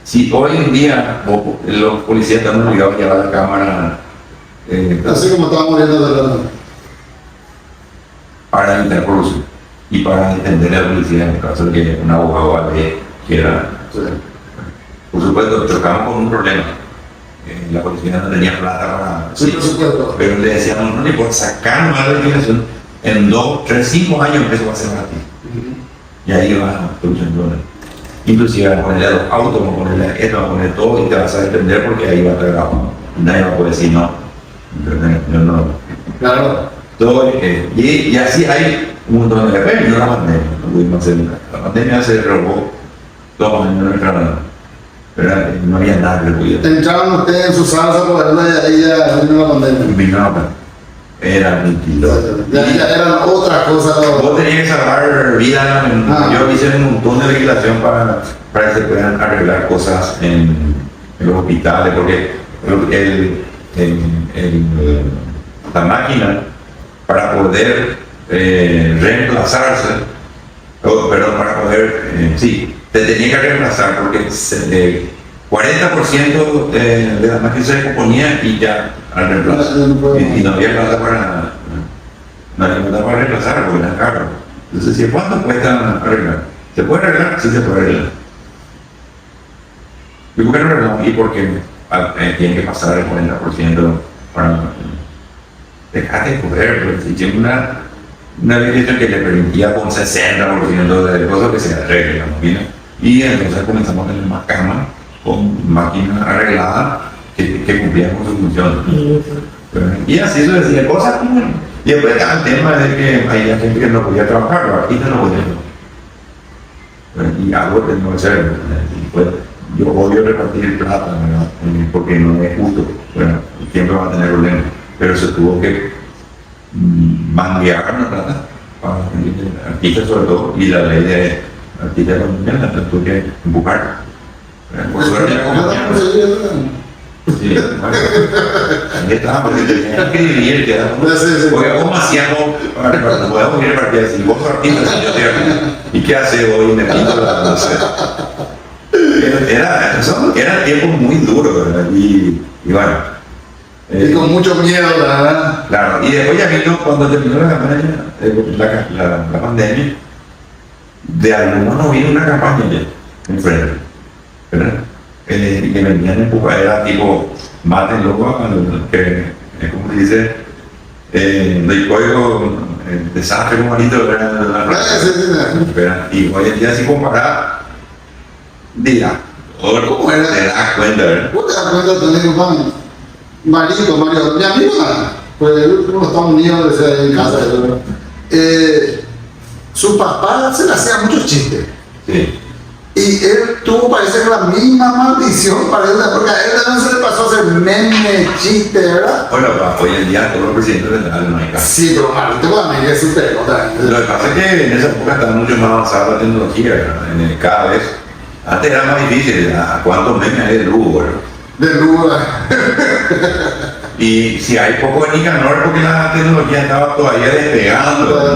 si hoy en día los policías están obligados a llevar la cámara Así como estábamos viendo de la... para evitar corrupción y para defender a la policía en el caso de que un abogado quiera. Sí. Por supuesto, chocamos con un problema. La policía no tenía plata para... Sí, por supuesto. Pero le decíamos, no le puedes sacar una legislación en 2, 3, 5 años, eso va a ser gratis. Y ahí vas a solucionar. Inclusive vas a ponerle los autos, vas a ponerle esto, vas a poner todo y te vas a defender porque ahí va a estar grabado. Nadie va a poder decir no. No. Claro. Todo, y así hay un montón de cosas. La pandemia, no pudimos hacer nada. La pandemia se robó 2 años de nuestra vida. No había nada que pudiera. Entraban ustedes en su salsa por ahí ya vino la pandemia. Era mentira. Ya eran otras cosas. Vos tenías que salvar vida. Yo hice un montón de legislación para que se puedan arreglar cosas en los hospitales, porque la máquina para poder reemplazarse, para poder, te tenía que reemplazar porque 40% de la máquina se descomponía y ya al reemplazo. Y no había plata para reemplazar porque era caro. Entonces, ¿cuánto cuesta arreglar? ¿Se puede arreglar? Sí, se puede arreglar. ¿Y por qué no renovó? Y porque tiene que pasar el 40% para dejate de poder, pues, si tiene una legislación que le permitía con 60% de cosas que se arreglen, ¿no? Y entonces comenzamos a tener más cámaras con máquinas arregladas que cumplían con su función. Y así eso decía cosas como. Y después está el tema de que había gente que no podía trabajar, los artistas no podían trabajar. Y algo tengo que hacer. Pues, yo odio repartir plata, ¿verdad? Porque no es justo. Bueno, siempre va a tener problemas. Pero se tuvo que manguear la plata para artistas sobre todo, y la ley de artistas colombiana la tuvo que empujar. Por suerte, sí, bueno, ahí está, porque tenían que dividir, porque ¿cómo hacíamos para podemos ir a partir así? Vos sos artista, yo soy artista, ¿y qué hace hoy? Me pinto la, no sé. Eran tiempos muy duros, ¿verdad? Y bueno. Y con mucho miedo, ¿verdad? Claro, y después ya vino, cuando terminó la campaña, la pandemia, de algunos no vino una campaña ya, enfrente, ¿verdad? Que venían a empujar, era tipo, mátenlo, que, como se dice, del código, desastre humanito, ¿verdad? Y hoy en día, si comparada, dirá, ¿cómo era? Te das cuenta, ¿verdad? ¿Vos te das cuenta también, Juan? Mario, mi amiga, pues el último Estados Unidos, en casa, su papá se le hacía muchos chistes. Sí. Y él tuvo, parece que la misma maldición para él, porque a él también se le pasó a hacer meme, chiste, ¿verdad? Bueno, hoy en día todos los presidentes no hay caso. Sí, pero Marito también es súper otra. Lo que pasa es que en esa época estaba mucho más avanzada la tecnología, ¿verdad? Cada vez. Antes era más difícil, ¿a cuántos memes hay de lujo, ¿verdad? De lujo. Y si hay poco de Nicanor es porque la tecnología estaba todavía despegando.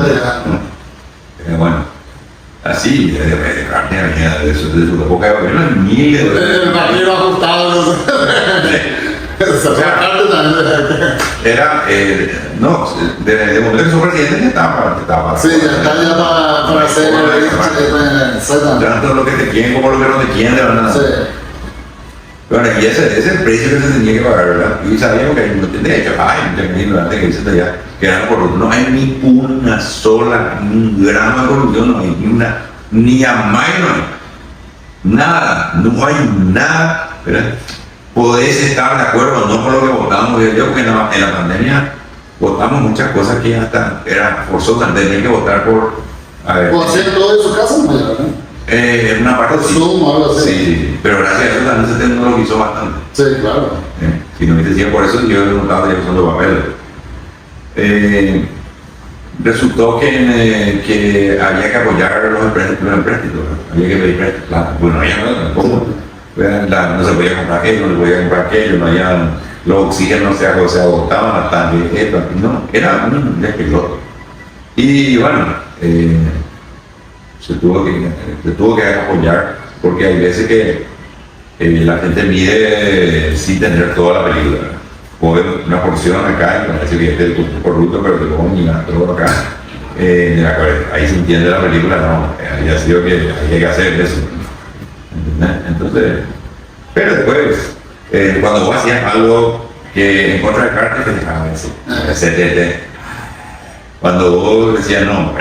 Bueno, así, de carne de su época de gobierno, miles de. El barrio ajustado. Era, no, de momento que su presidente ya estaba. Sí, ya está ya para hacer. Tanto lo que te quieren como lo que no te quieren, de verdad. Sí. Bueno, y ese es el precio que se tenía que pagar, ¿verdad? Y sabíamos que no tenía hecho, ignorante que dice allá, que era corrupto. No hay ni una sola, ni un gramo de corrupción, no hay ni a más no hay. Nada, no hay nada, ¿verdad? Podés estar de acuerdo o no con lo que votamos, yo porque en la pandemia votamos muchas cosas que hasta era forzosa, tenía que votar por. ¿Puedo hacer todo en su casa? No, en una parte sí. Sí, pero gracias a eso también se tecnologizó bastante. Sí, claro. Si no me decía por eso, yo no estaba ya usando papel. Resultó que había que apoyar los empréstitos, había que pedir plata. Bueno, había ¿cómo? No se podía comprar aquello, no se podía comprar aquello, no había, los oxígenos se agotaban hasta que esto, no, era un despelote. Y bueno, se tuvo que apoyar, porque hay veces que la gente mide sin tener toda la película. O una porción acá, y parece que este es el corrupto, pero te pongo todo acá. De la cabeza. Ahí se entiende la película, no, había sido que hay que hacer eso. Entonces, pero después, cuando vos hacías algo que en contra de Carter, te dejaba decir, cuando vos decías, no,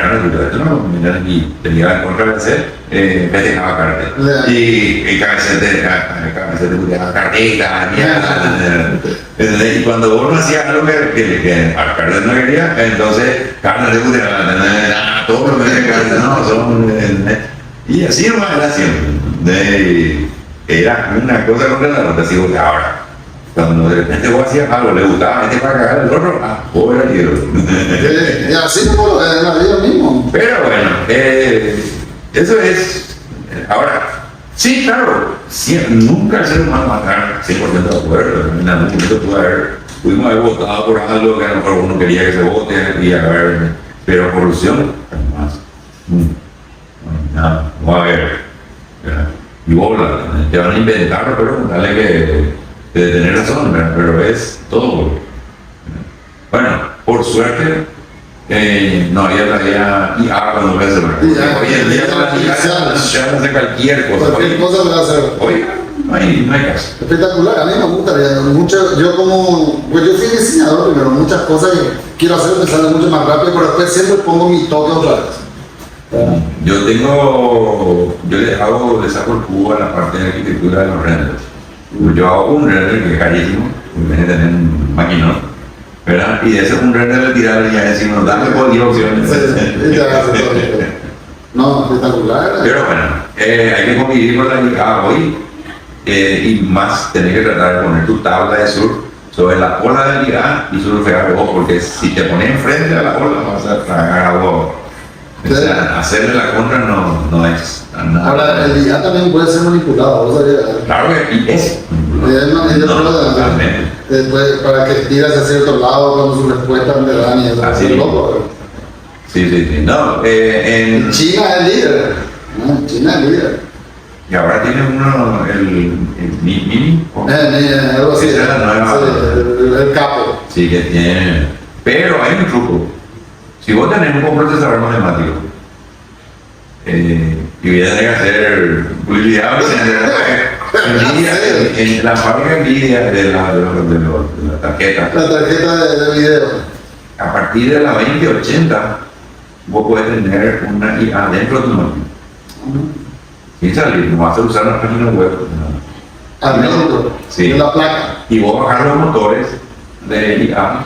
y te iba en contra de hacer, te dejaba Carter. Y Cabecete te dejaba cartita, y cuando vos no hacías algo que a Carter no quería, entonces Carter te dejaba todo lo que Carter no, son. Y así nomás era siempre. Era una cosa contra la otra, así que ahora, cuando de repente vos hacías algo, le gustaba, para cagar el otro, pobre tío. Y así como en la vida mismo. Pero bueno, eso es. Ahora, sí, claro, nunca el ser humano va a estar 100% de acuerdo. En algún momento pudimos haber votado por algo que a lo mejor uno quería que se vote, pero corrupción, jamás. Nada, no va a haber. Y vos te van a inventar, pero dale que tener razón, ¿verdad? Pero es todo. Bueno, por suerte, no había todavía IA cuando ves el. Hoy en día ya hace cualquier cosa. Cualquier cosa lo va a hacer. Hoy, no hay caso. Espectacular, a mí me gustaría mucho, yo como, pues yo soy diseñador primero, muchas cosas que quiero hacer me salen mucho más rápido, pero después siempre pongo mi toque otra vez. Yo le saco el cubo a la parte de arquitectura de los renders. Yo hago un render que es carísimo, en vez de tener un maquinón, ¿verdad? Y de ese un render le tirar y ya decimos, dame por 10 opciones. Sí, ya hace todo. No, espectacular. Pero bueno, hay que convivir con la llegada hoy y más tener que tratar de poner tu tabla de surf sobre la ola de llegada y surfear vos, porque si te pones enfrente a la ola vas a tragar agua. O sea, hacerle la contra no es nada. Ahora, el IA también puede ser manipulado, ¿vos sabías? Claro que es. Totalmente. Después, para que tire hacia cierto lado cuando su respuesta te dan y eso. Así Es mismo. loco. Sí. No, En China es líder. No, China es líder. y ahora tiene uno, el Mini. Algo así. Esa es la nueva. Sí, el capo. Sí, que tiene. Pero hay un truco. Si vos tenés un procesador matemático y voy a tener que hacer publicidad, en la fábrica NVIDIA de la tarjeta, La tarjeta de video. a partir de la 2080, vos podés tener una IA dentro de tu máquina. Sin salir, no vas a usar la página web. No. Adentro. Sí. De la placa. Y vos bajar los motores de IA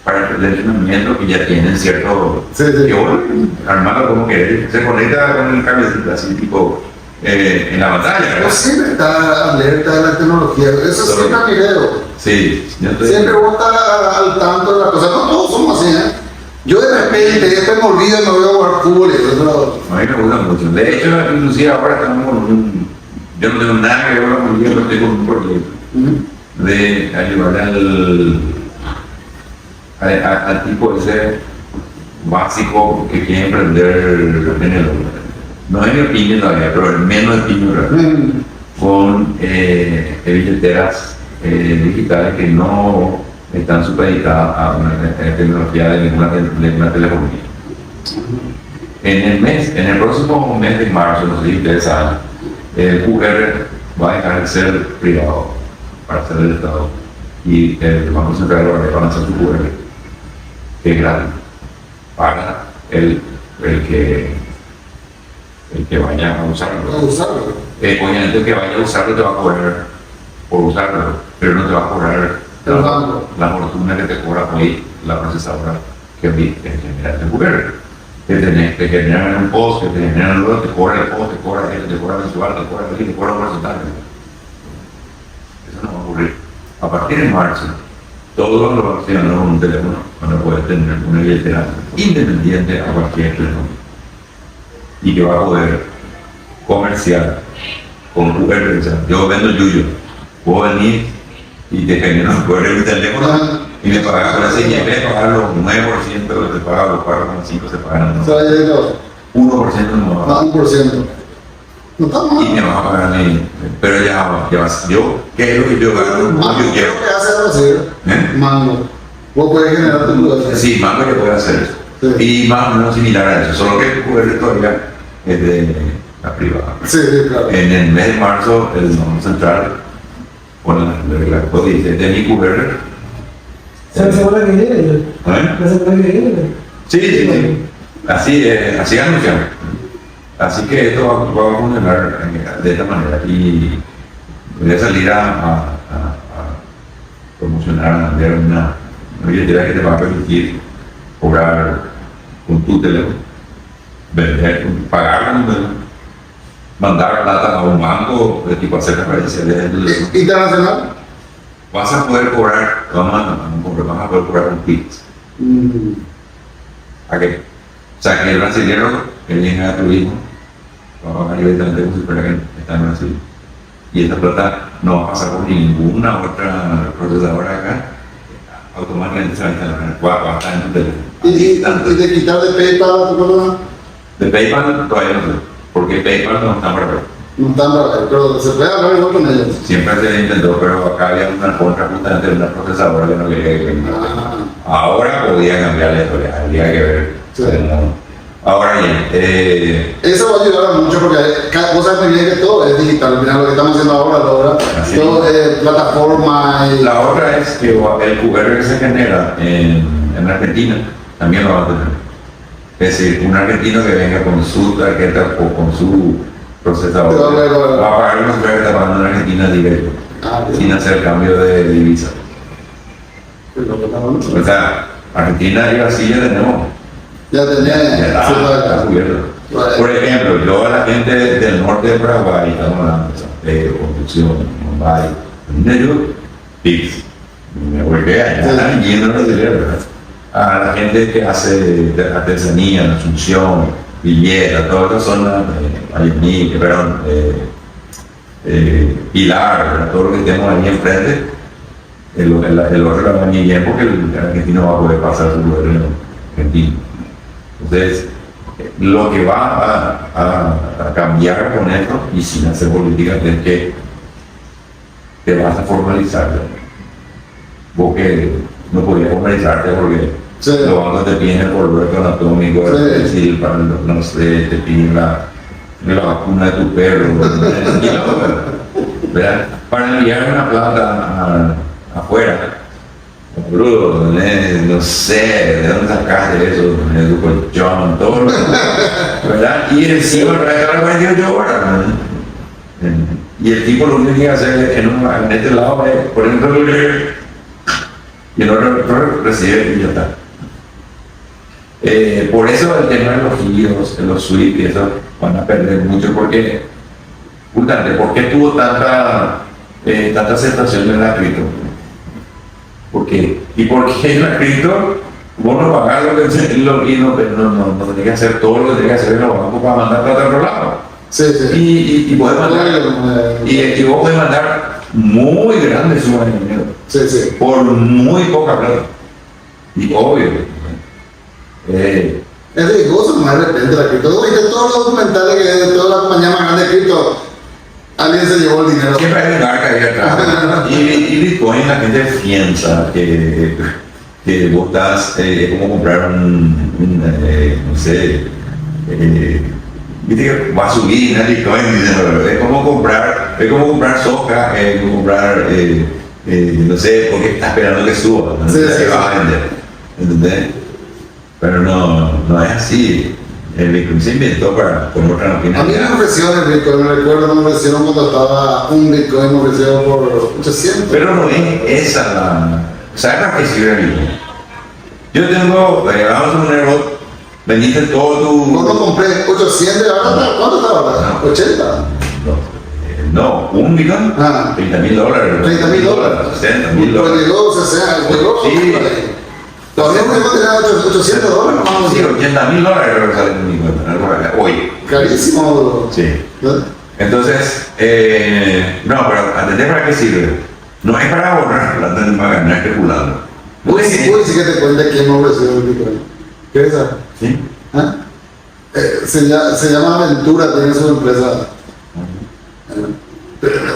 para el entrenamiento que ya tienen cierto. Sí. Que vos armarlo como que se conecta con el cablecito así tipo en la pantalla. Pero siempre está alerta de la tecnología. Eso siempre es mi video. Sí, yo estoy. Siempre vos estás al tanto de las cosas. No todos somos así, ¿eh? Yo de repente, después me olvido y me voy a jugar fútbol y eso. A mí me gusta mucho. De hecho, inclusive ahora estamos con un. Yo no tengo nada que ver con la política, pero estoy con un proyecto de ayudar al tipo ese básico que quiere emprender en el. No es mi opinión todavía, pero el menos opinión con billeteras digitales que no están supeditadas a una tecnología de ninguna telefonía. En el próximo mes de marzo, no sé si ustedes saben, el QR va a dejar de ser privado para ser del Estado y el Banco Central va a lanzar su QR, que es gratis para el que vaya a usarlo. Obviamente el que vaya a usarlo te va a cobrar por usarlo, pero no te va a cobrar la fortuna que te cobra hoy la procesadora que genera el QR. Te generan un post, que te generan luego, te cobra el post, te cobra mensual, te cobra un porcentaje. Eso no va a ocurrir. A partir de marzo, todos los accionistas con un teléfono van a poder tener una billetera independiente a cualquier teléfono y que va a poder comerciar con QR. O sea, yo vendo yuyo, puedo venir y te genero un QR en mi teléfono y me pagas con ese y en vez de pagar los 9% de lo que te pagan, los 4,5% se pagan O sea, ya digo, 1% no va a 1%. No está mal. y me vas a pagar a mí. Pero ya vas, yo, ¿qué es lo que yo gano? Mango, Yo quiero. ¿qué hace Brasil? ¿Eh? Vos podés generar tu lugar. Sí, Mango que puede hacer eso. Sí. Y más o menos similar a eso, solo que el QR todavía es de la privada. Sí, claro. En el mes de marzo, el Banco Central pone la códice de mi QR. ¿Se semana que viene? ¿Eh? ¿La semana que viene? Sí. Así anunciamos. Así que esto va a funcionar de esta manera y voy a salir a promocionar, a vender una billetera que te va a permitir cobrar con tu teléfono, vender, pagar con tu teléfono, mandar plata a un banco de tipo hacer transferencias de tu teléfono. ¿Internacional? Vas a poder cobrar, vas a poder cobrar un Pix. ¿A qué? O sea, que el brasileño que viene a tu hijo va a pagar directamente como si fuera que está en Brasil. Y esta plata no va a pasar por ninguna otra procesadora acá, automáticamente se va a instalar, va a estar en tu teléfono. ¿Y de quitar de PayPal tu cosa? De PayPal todavía no sé, porque PayPal no está para ver. No están pero se puede hablar igual con ellos. Siempre se intentó, pero acá había una contra justamente de una procesadora que no quería que venga. Ahora podía cambiar la historia, habría que ver. Sí. Ahora bien, Eso va a ayudar a mucho porque vos sabes muy bien que todo es digital. Al final lo que estamos haciendo ahora, Así todo es plataforma y... la otra es que el QR que se genera en Argentina también lo va a tener. Es decir, un argentino que venga con su tarjeta o con su procesador va a pagar los que está pagando en Argentina directo, sin hacer cambio de divisa. O sea, Argentina y Brasil ya tenemos. Ya tenía... Está cubierto. Por ejemplo, yo a la gente del norte de Paraguay, estamos hablando de San Pedro, Concepción, Mumbai, yo, PIX, me volví allá yendo a los brasileños, ¿verdad? A la gente que hace artesanía, la Asunción, Villeta, toda esa zona, Ayuní, perdón, Pilar, ¿verdad? Todo lo que tenemos ahí enfrente, el otro lo va a bien porque el argentino va a poder pasar su gobierno argentino. Entonces, lo que va a cambiar con esto, y sin hacer política, es que te vas a formalizar. Vos que no podías formalizarte porque los bancos te piden el correo anatómico, es decir, para no sé, te piden la vacuna de tu perro, ¿verdad? Para enviar una plata afuera. Bruno, no sé, ¿de dónde sacaste eso? De tu colchón, todo lo ¿verdad? Y encima lo regalar 48 horas. Y el tipo lo único que hace en este lado es poner un reloj y el otro recibe y ya está. Por eso el tema de los giros, los SWIFT y eso van a perder mucho porque, ¿por qué tuvo tanta aceptación de la cripto? ¿Por qué? ¿Y por qué en la cripto vos no pagás lo que no tenés que hacer todo lo que tenés que hacer en los bancos para mandar plata a otro lado? Sí. Y podés mandar, y vos podés mandar muy grandes sumas de dinero. Sí. Por muy poca plata. Y obvio. Es riesgoso, más de repente la cripto. Viste todos los documentales que de todas las compañías más grandes de cripto, alguien se llevó el dinero. Siempre hay un arca ahí atrás. Y Bitcoin, la gente piensa que vos estás, es como comprar no sé, viste que va a subir en Bitcoin, es como comprar soja, es como comprar, no sé, porque estás esperando que suba, no sé si va a vender, ¿entendés? Pero no es así. El Bitcoin se inventó con otra finalidad. A mí me ofrecieron el Bitcoin, me recuerdo, me ofrecieron cuando estaba un Bitcoin, me ofrecieron por 800. Pero no es esa la... ¿Sabes para qué sirve el Bitcoin? Yo tengo, vamos a poner vos, vendiste todo tu... No compré 800, ahora ¿cuánto está ahora? 80. No, un Bitcoin, $30,000. $30,000. $60,000. Llegó, Sí. Todavía no tengo que tener $800, vamos. Sí, $80,000 creo que sale en mi cuenta, hoy. Carísimo. Sí. Entonces, no, pero ¿entendés para qué sirve? No es para ahorrar plata, no es para ganar especulando. Puedes decir que te cuente quién me ofreció el Bitcoin. ¿Qué es esa? ¿Sí? ¿Ah? Se llama Aventura, tiene su empresa.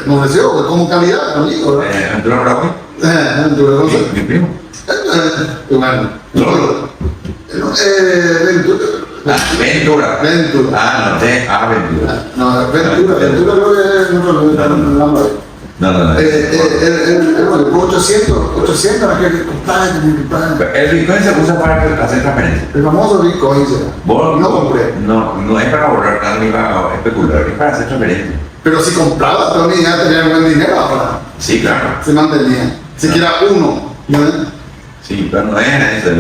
Me ofreció como calidad, amigo, ¿verdad? ¿Aventura Bravo? Aventura, ¿no sé? Mi primo. Bueno, Solo. Ventura. No sé, Aventura. No, Ventura creo que es otro nombre. No. Bueno, por 800 la que comprar. El Bitcoin se usa para hacer transferencias. El famoso Bitcoin, Vos no compré. No es para ahorrar nada ni para especular, es para hacer transferencias. Pero si compraba, pero ni ya tenía buen dinero ahora. Sí, claro. Se mantenía. Siquiera uno. ¿No? Sí, pero no es eso.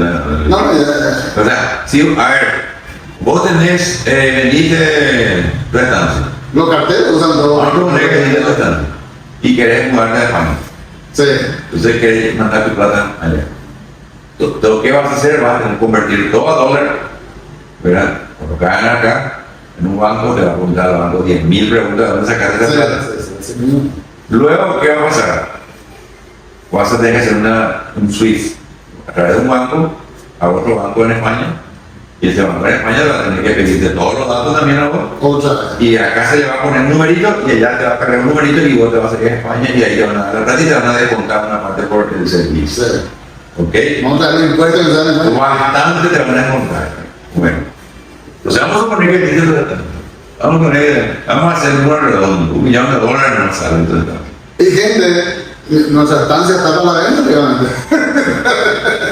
No, O sea, si, a ver, vos tenés, vendiste tu estancia. Los carteles usan todo. Vos tenés que vender tu estancia. Y querés mudarte a España. Sí. Entonces querés mandar tu plata allá. ¿Qué vas a hacer? Vas a convertir todo a dólar, ¿verdad? Cuando caen acá, en un banco, te va a preguntar al banco 10.000 preguntas de dónde sacaste esa plata. Sí. Luego, ¿qué va a pasar? Vas a tener que hacer un switch a través de un banco a otro banco en España, y ese banco en España va a tener que pedirte todos los datos también a vos. Otra vez. Y acá se le va a poner un numerito y allá te va a cargar un numerito y vos te vas a ir a España y ahí te van a dar la plata y te van a descontar una parte por el servicio. Sí. ¿Ok? Vamos a dar los impuestos que se dan en España. Bastante te van a descontar. Bueno, O sea, vamos a suponer que vamos a hacer un número redondo, $1 millón no sale. Entonces, Y gente, nuestra estancia está para la venta, obviamente.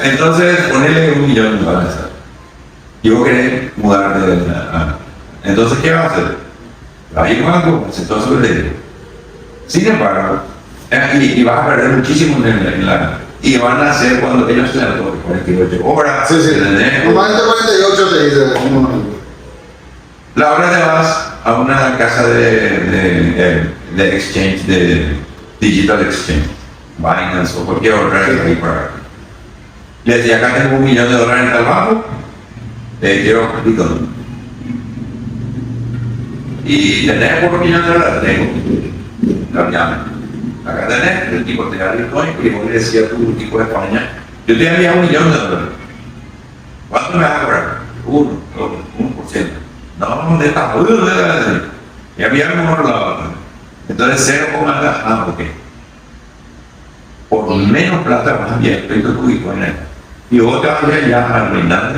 entonces ponele $1 millón. Y vos querés mudarte entonces, ¿qué vas a hacer? Ahí vas a hacer todo sobre ello. Sin embargo, y vas a perder muchísimo en la. Y van a hacer cuando ellos sean 48 horas. Sí, sí. ¿Entendés? Normalmente 48 te dice. La hora te vas a una casa de exchange, de digital exchange, Binance o cualquier otra ahí para. Le decía, acá tengo $1 millón en tal banco, quiero Bitcoin. Y tenés por $1 millón, tengo. Lo llaman. Acá tenés, el tipo te da Bitcoin y vos le decías a tu tipo de España, yo te envío $1 millón. ¿Cuánto me vas a cobrar? 1%. No, de esta y había mejor la. Entonces 0, ok. Por menos plata vas a enviar tu Bitcoin. Y vos te vas a ya a arruinar.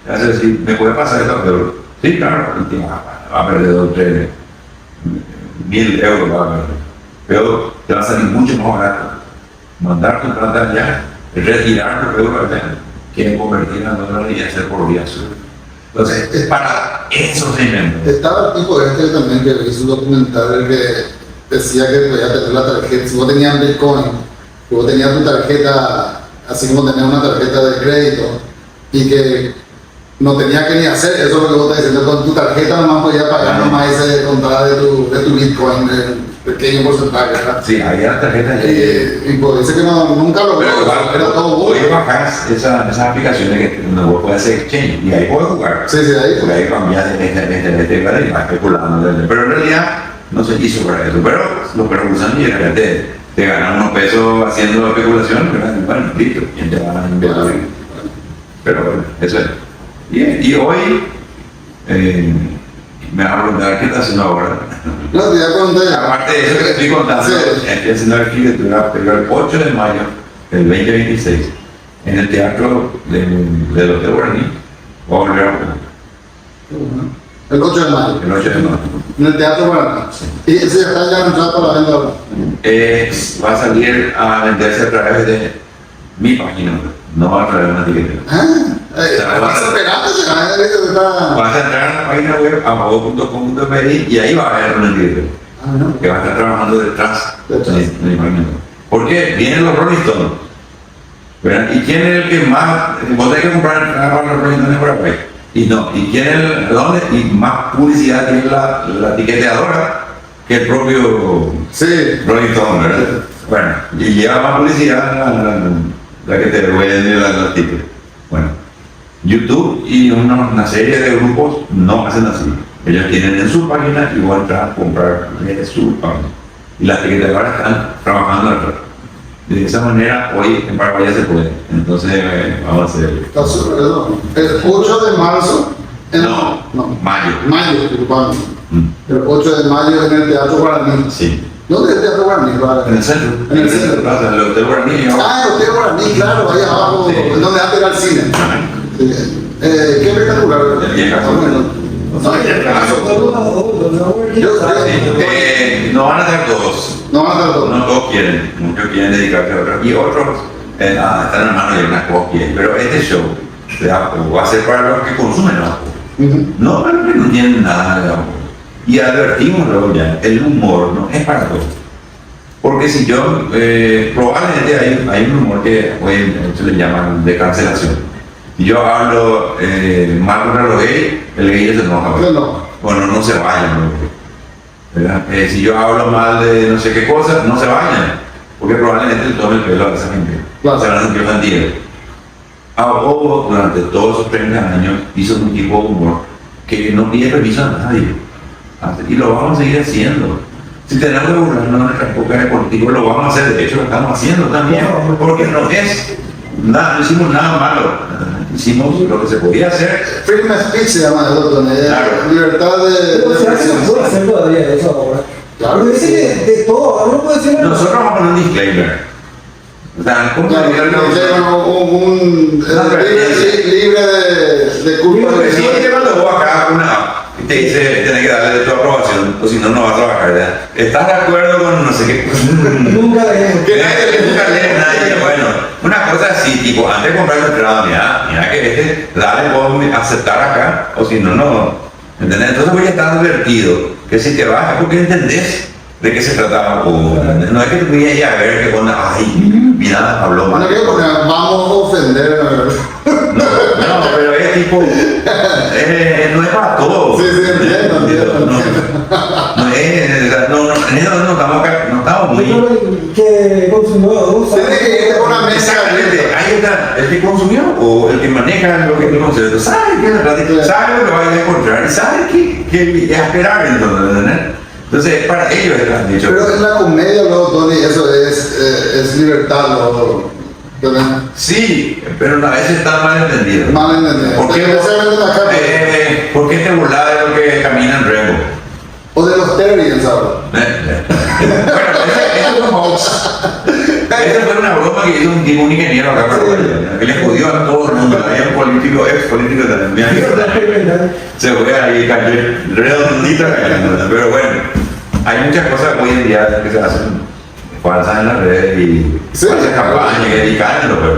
Vas a decir, ¿me puede pasar esto? Pero, sí, claro, y te va a perder 2, 3 mil euros. Pero te va a salir mucho más barato mandar tu plata allá, retirar tu euro allá, que convertir en dólares y hacer por vía sur. Entonces, para eso se inventó. Estaba el tipo también que hizo un documental que decía que podía tener la tarjeta, si vos tenías Bitcoin, que vos tenías tu tarjeta, así como tenías una tarjeta de crédito, y que no tenías que ni hacer eso, es lo que vos estás diciendo, con tu tarjeta nomás podías pagar nomás ese contada de tu Bitcoin, pequeño porcentaje, ¿verdad? Sí, había tarjetas y pues dice que nunca lo veo, era todo hoy bueno. bajas esas aplicaciones que vos puedes hacer exchange y ahí puedes jugar. Sí, ahí. Porque ahí cambias de y vas especulando. Pero en realidad no se hizo para eso. Pero los perros usan y de repente te ganan unos pesos haciendo especulación, ¿verdad? Bueno, listo, ¿quién te va a invertir? Pero bueno, eso es. Y hoy me va a preguntar qué estás haciendo ahora. No, te voy a contar. Aparte de eso que te estoy contando, estoy haciendo arquitectura, pero el 8 de mayo del 2026, en el teatro del Hotel Guaraní, voy a volver a jugar. El 8 de mayo. El 8 de mayo. En el Teatro Guaraní. Y ese ya está ya entrado para la venta ahora. Va a salir a venderse a través de mi página, no a través de una etiqueta. Vas esperando, Vas a entrar a la página web amago.com.mi y ahí va a haber una etiqueta que va a estar trabajando detrás de mi página. Porque vienen los Rolling Stones, ¿verdad? ¿Y quién es el que más? Vos tenés que comprar a los Rolling Stones por ahí. Y no, ¿y quién es el dónde? Y más publicidad tiene la etiquetadora que el propio Rolling Stone, ¿verdad? Bueno, y lleva más publicidad la que te vende la tickets. Bueno, YouTube y una serie de grupos no hacen así. Ellos tienen en su página y van a entrar a comprar en su página. Y las etiquetadoras están trabajando atrás. De esa manera, hoy en Paraguay ya se puede. Entonces, vamos a hacer. Está súper, ¿no? El 8 de marzo. Mayo. Mayo, disculpame. El 8 de mayo en el Teatro Guaraní. Sí. ¿Dónde es el Teatro Guaraní? En el centro. En el centro. Plaza, el Hotel Guaraní. El Hotel Guaraní, claro, ahí abajo, donde antes era el cine. Sí. Qué espectacular. No van a estar todos. No van a estar todos. No todos quieren. Muchos quieren dedicarse a otros. Y otros están en manos de unas copias. Pero este show va a ser para los que consumen algo. No para los que no tienen nada de amor. Y advertimos luego ya, el humor no es para todos. Porque si yo, probablemente hay un humor que hoy se le llama de cancelación. Si yo hablo mal contra los gays, el gay se enoja. Bueno, no se vayan. ¿Verdad? Si yo hablo mal de no sé qué cosa, no se vayan. Porque probablemente le tome el pelo a esa gente. Se van a sentir ofendidos. Ahogo durante todos esos 30 años hizo un tipo de humor que no pide permiso a nadie. Y lo vamos a seguir haciendo. Si tenemos que burlarnos de nuestra época deportiva, lo vamos a hacer. De hecho, lo estamos haciendo también. Porque no hicimos nada malo. Hicimos lo que se podía hacer. Freedom of speech se llama el otro, libertad de expresión. ¿Se puede hacer todavía eso ahora? Claro. Dice que de todo, uno puede decir. Nosotros vamos a poner un disclaimer. O sea, ¿cómo libre de culpa. Sí, llevando vos acá te dice, tenés que darle tu aprobación, o si no, no vas a trabajar, ¿verdad? ¿Estás de acuerdo con no sé qué? Nunca leí. Nunca lee nadie. Bueno, una cosa así, tipo, antes de comprar tu entrada, mira que dale, puedo aceptar acá, o si no, no. ¿Entendés? Entonces voy a estar advertido que si te vas es porque entendés de qué se trataba. No es que tú vayas a ver que cuando, ay, mira, habló mal. No quiero porque vamos a ofender. No, pero es tipo, no es para todo. Sí, entiendo. En eso no estamos muy... Que consumió, Tiene que irte con una mesa. Exactamente, ahí está, el que consumió o el que maneja lo que consumió, sabe lo que va a encontrar y sabe qué esperar entonces. Entonces, para ellos es han dicho. Pero en la comedia, luego, Tony, eso es libertad, luego. Sí, pero a veces está mal entendido. Mal entendido. ¿Por qué te burlas de lo que camina en Remo? O de los Terriers ahora. Bueno, eso es un hoax. Esa fue una broma que hizo un tipo, un ingeniero acá para que le jodió a todo el mundo. Había un político, ex político también. Se fue ahí, cayó redondito cayendo. Pero bueno, hay muchas cosas hoy en día que se hacen falsas en las redes y falsas campañas que dedican pero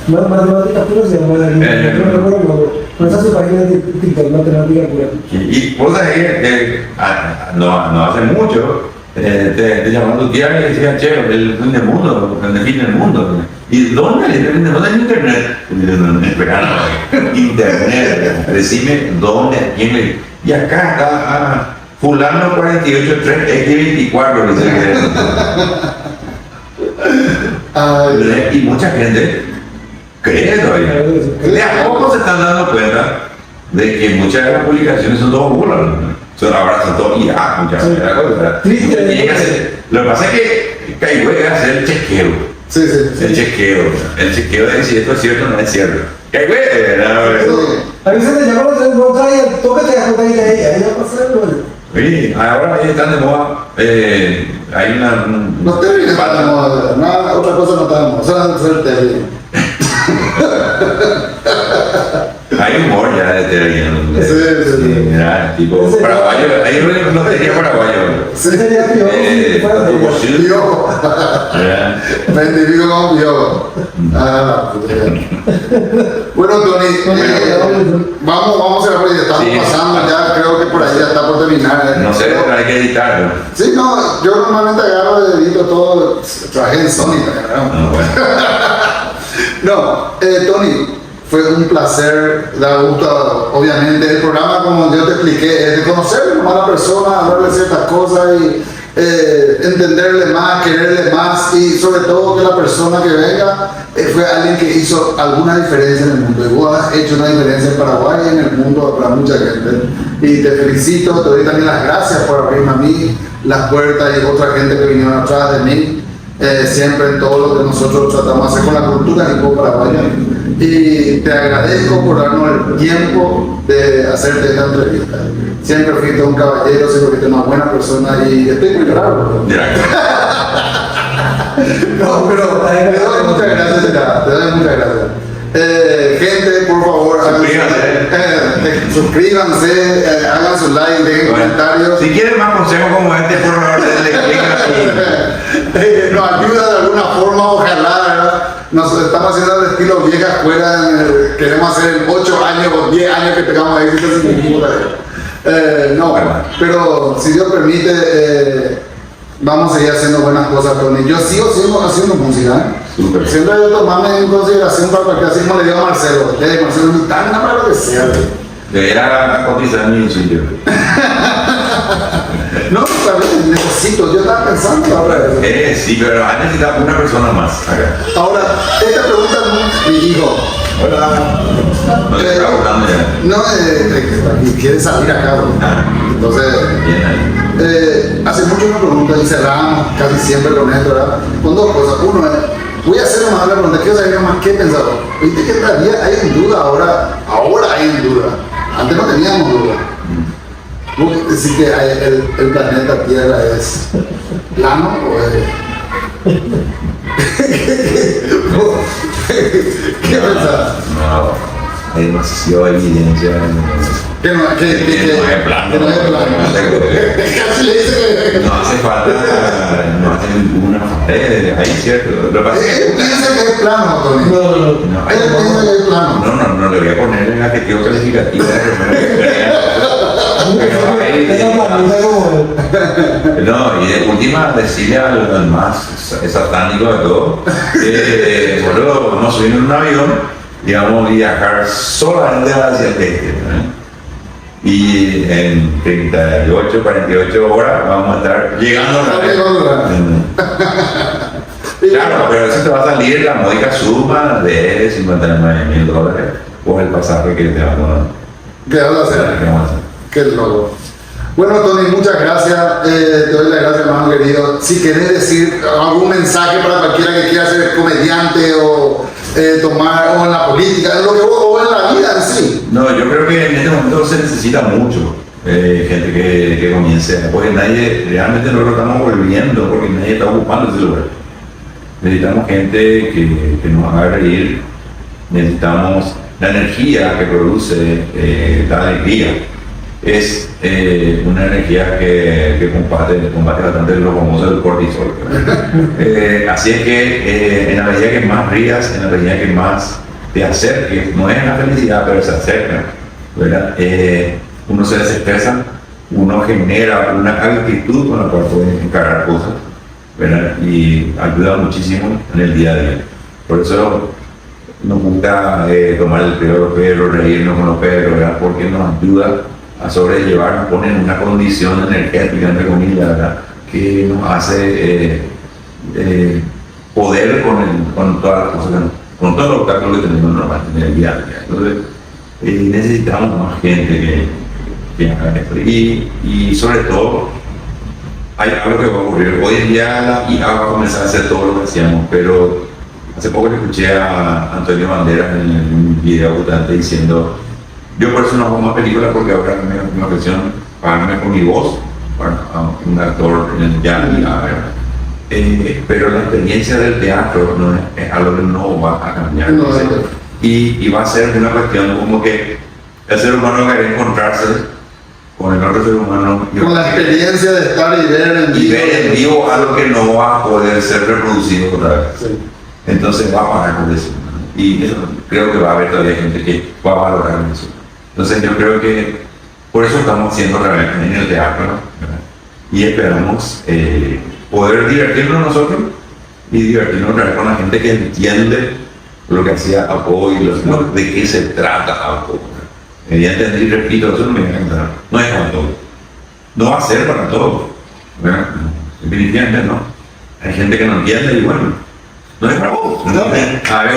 Matemáticas puras se llama no esa es su página de TikTok, matemática pura. y vos sabés que no hace mucho te llamaban tu tía y decían, che, el fin del mundo, el fin del mundo. ¿Y dónde? El fin del mundo en internet. No, espera, internet. Decime dónde, quién le. Y acá está fulano 483 X24, dice que. Y mucha gente cree todavía. De a poco se están dando cuenta de que muchas de las publicaciones son todos burlas. Ahora son todos IA, muchas veces. Lo que pasa es que hay que hacer el chequeo. Sí. El chequeo de si esto es cierto o no es cierto. ¿Qué güey? A veces te llaman, no trae el toque, te das cuenta que ahí va a pasar Oye, ahora ahí están de moda. Hay una. No te ríes, nada, otra cosa no estamos. Solo hacer tele. Hay humor ya de tele. Sí. Mira, tipo paraguayo. Ahí no te diría paraguayo. Sí. Piojo. Me identifico como piojo. Bueno, Tony, vamos a ver, porque estamos pasando ya, creo que por ahí ya está por terminar. No sé, pero hay que editarlo. Sí, no, yo normalmente agarro de edito todo, traje en Sony, No, Tony, fue un placer, da gusto, obviamente, el programa, como yo te expliqué, es de conocer a la persona, hablarle ciertas cosas y entenderle más, quererle más y sobre todo que la persona que venga fue alguien que hizo alguna diferencia en el mundo. Y vos has hecho una diferencia en Paraguay y en el mundo para mucha gente. Y te felicito, te doy también las gracias por abrirme a mí las puertas y otra gente que vinieron atrás de mí. Siempre en todo lo que nosotros tratamos de hacer con la cultura y con Paraguay. Y te agradezco por darnos el tiempo de hacerte esta entrevista. Siempre fuiste un caballero, siempre fuiste una buena persona y estoy muy bravo. No, pero te doy muchas gracias, te doy muchas gracias. Gente, por favor, suscríbanse, hagan su like, dejen comentarios. Si quieren más consejos como este, por favor, denle clic. Nos ayuda de alguna forma, ojalá, ¿verdad? Nos estamos haciendo el estilo vieja escuela, queremos hacer en 8 años o 10 años que tengamos éxito sin ningún no, pero si Dios permite, vamos a seguir haciendo buenas cosas, Tony. Yo sigo haciendo música, siempre yo tomarme en consideración para cualquier, así como le digo a Marcelo, Marcelo, ni tan nada para lo que sea. Debería cotizar mi sitio. No, también necesito, yo estaba pensando ahora. Sí, pero ha necesitado una persona más. Ahora, esta pregunta mi hijo. Hola. No te está hablando ya. No, quiere salir acá. Entonces, hace mucho me preguntan y cerramos casi siempre con esto, ¿verdad? Con dos cosas. Uno es, voy a hacer una pregunta, quiero saber más qué pensaba. Viste que todavía hay en duda ahora hay en duda. Antes no teníamos duda. Decir que el planeta Tierra es plano o es... ¿Qué pensás? No, hay demasiada evidencia. Que no es plano. Casi le dice que. No hace falta, no hace ninguna pared, ahí cierto. Lo que pasa es que Él piensa que es plano, Tony. No. Él piensa que es plano. no le voy a poner el adjetivo calificativo. No, y de última decirle al más satánico de todo, boludo, vamos a subir en un avión y vamos a viajar solamente hacia el este, ¿no? Y en 38, 48 horas vamos a estar llegando a Claro, pero eso te va a salir la módica suma de $59,000 por el pasaje que te van a dar. ¿Qué vas a hacer? Qué loco. Bueno, Tony, muchas gracias. Te doy las gracias, hermano querido. Si querés decir algún mensaje para cualquiera que quiera ser comediante o tomar, o en la política, o en la vida en sí. No, yo creo que en este momento se necesita mucho gente que comience, porque nadie, realmente no lo estamos volviendo, porque nadie está ocupando ese lugar. Necesitamos gente que nos haga reír, necesitamos la energía que produce la alegría. Es una energía que combate bastante lo famoso del cortisol. Así es que en la medida que más rías, en la medida que más te acerques, no es la felicidad, pero se acerca, ¿verdad? Uno se desestresa, uno genera una actitud con la cual puede encarar cosas, ¿verdad? Y ayuda muchísimo en el día a día. Por eso nos gusta tomar el pelo, reírnos con los perros, ¿verdad? Porque nos ayuda a sobrellevar, nos pone en una condición energética, entre comillas, ¿verdad? Que nos hace poder con todas las cosas, con todos los obstáculos que tenemos normalmente en el día a día. Entonces, necesitamos más gente que haga esto. Y sobre todo, hay algo que va a ocurrir. Hoy en día la IA va a comenzar a hacer todo lo que hacíamos, pero hace poco le escuché a Antonio Banderas en un video justamente diciendo: yo por eso no hago más películas, porque ahora me ofrecieron pagarme con mi voz para un actor en el ya, pero la experiencia del teatro no es algo que no va a cambiar. No, y va a ser una cuestión como que el ser humano quiere encontrarse con el otro ser humano. Con la experiencia de estar y ver en vivo algo que no va a poder ser reproducido otra vez. Sí. Entonces va a parar por eso. Y eso, creo que va a haber todavía gente que va a valorar eso. Entonces yo creo que por eso estamos haciendo realmente en el teatro, ¿verdad? Y esperamos poder divertirnos nosotros y divertirnos otra vez con la gente que entiende lo que hacía Apo y de qué se trata Apo. Ya entendí, repito, eso no me va a encantar. No es para todo. No va a ser para todo, ¿verdad? Definitivamente no. Hay gente que no entiende y bueno, no es para vos. No, a ver, claro,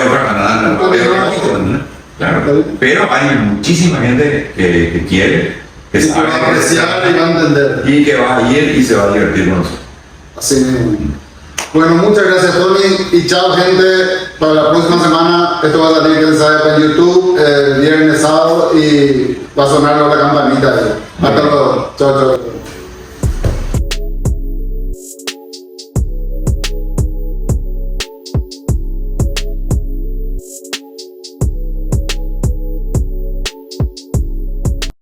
pero hay muchísima gente que quiere, que se va a apreciar y va a entender. Y que va a ir y se va a divertir con nosotros. Así mismo. Bueno, muchas gracias, Tony, y chao, gente. Para la próxima semana esto va a salir, que se sabe, en YouTube el viernes, sábado, y va a sonar la campanita. Hasta luego. Chao, chao.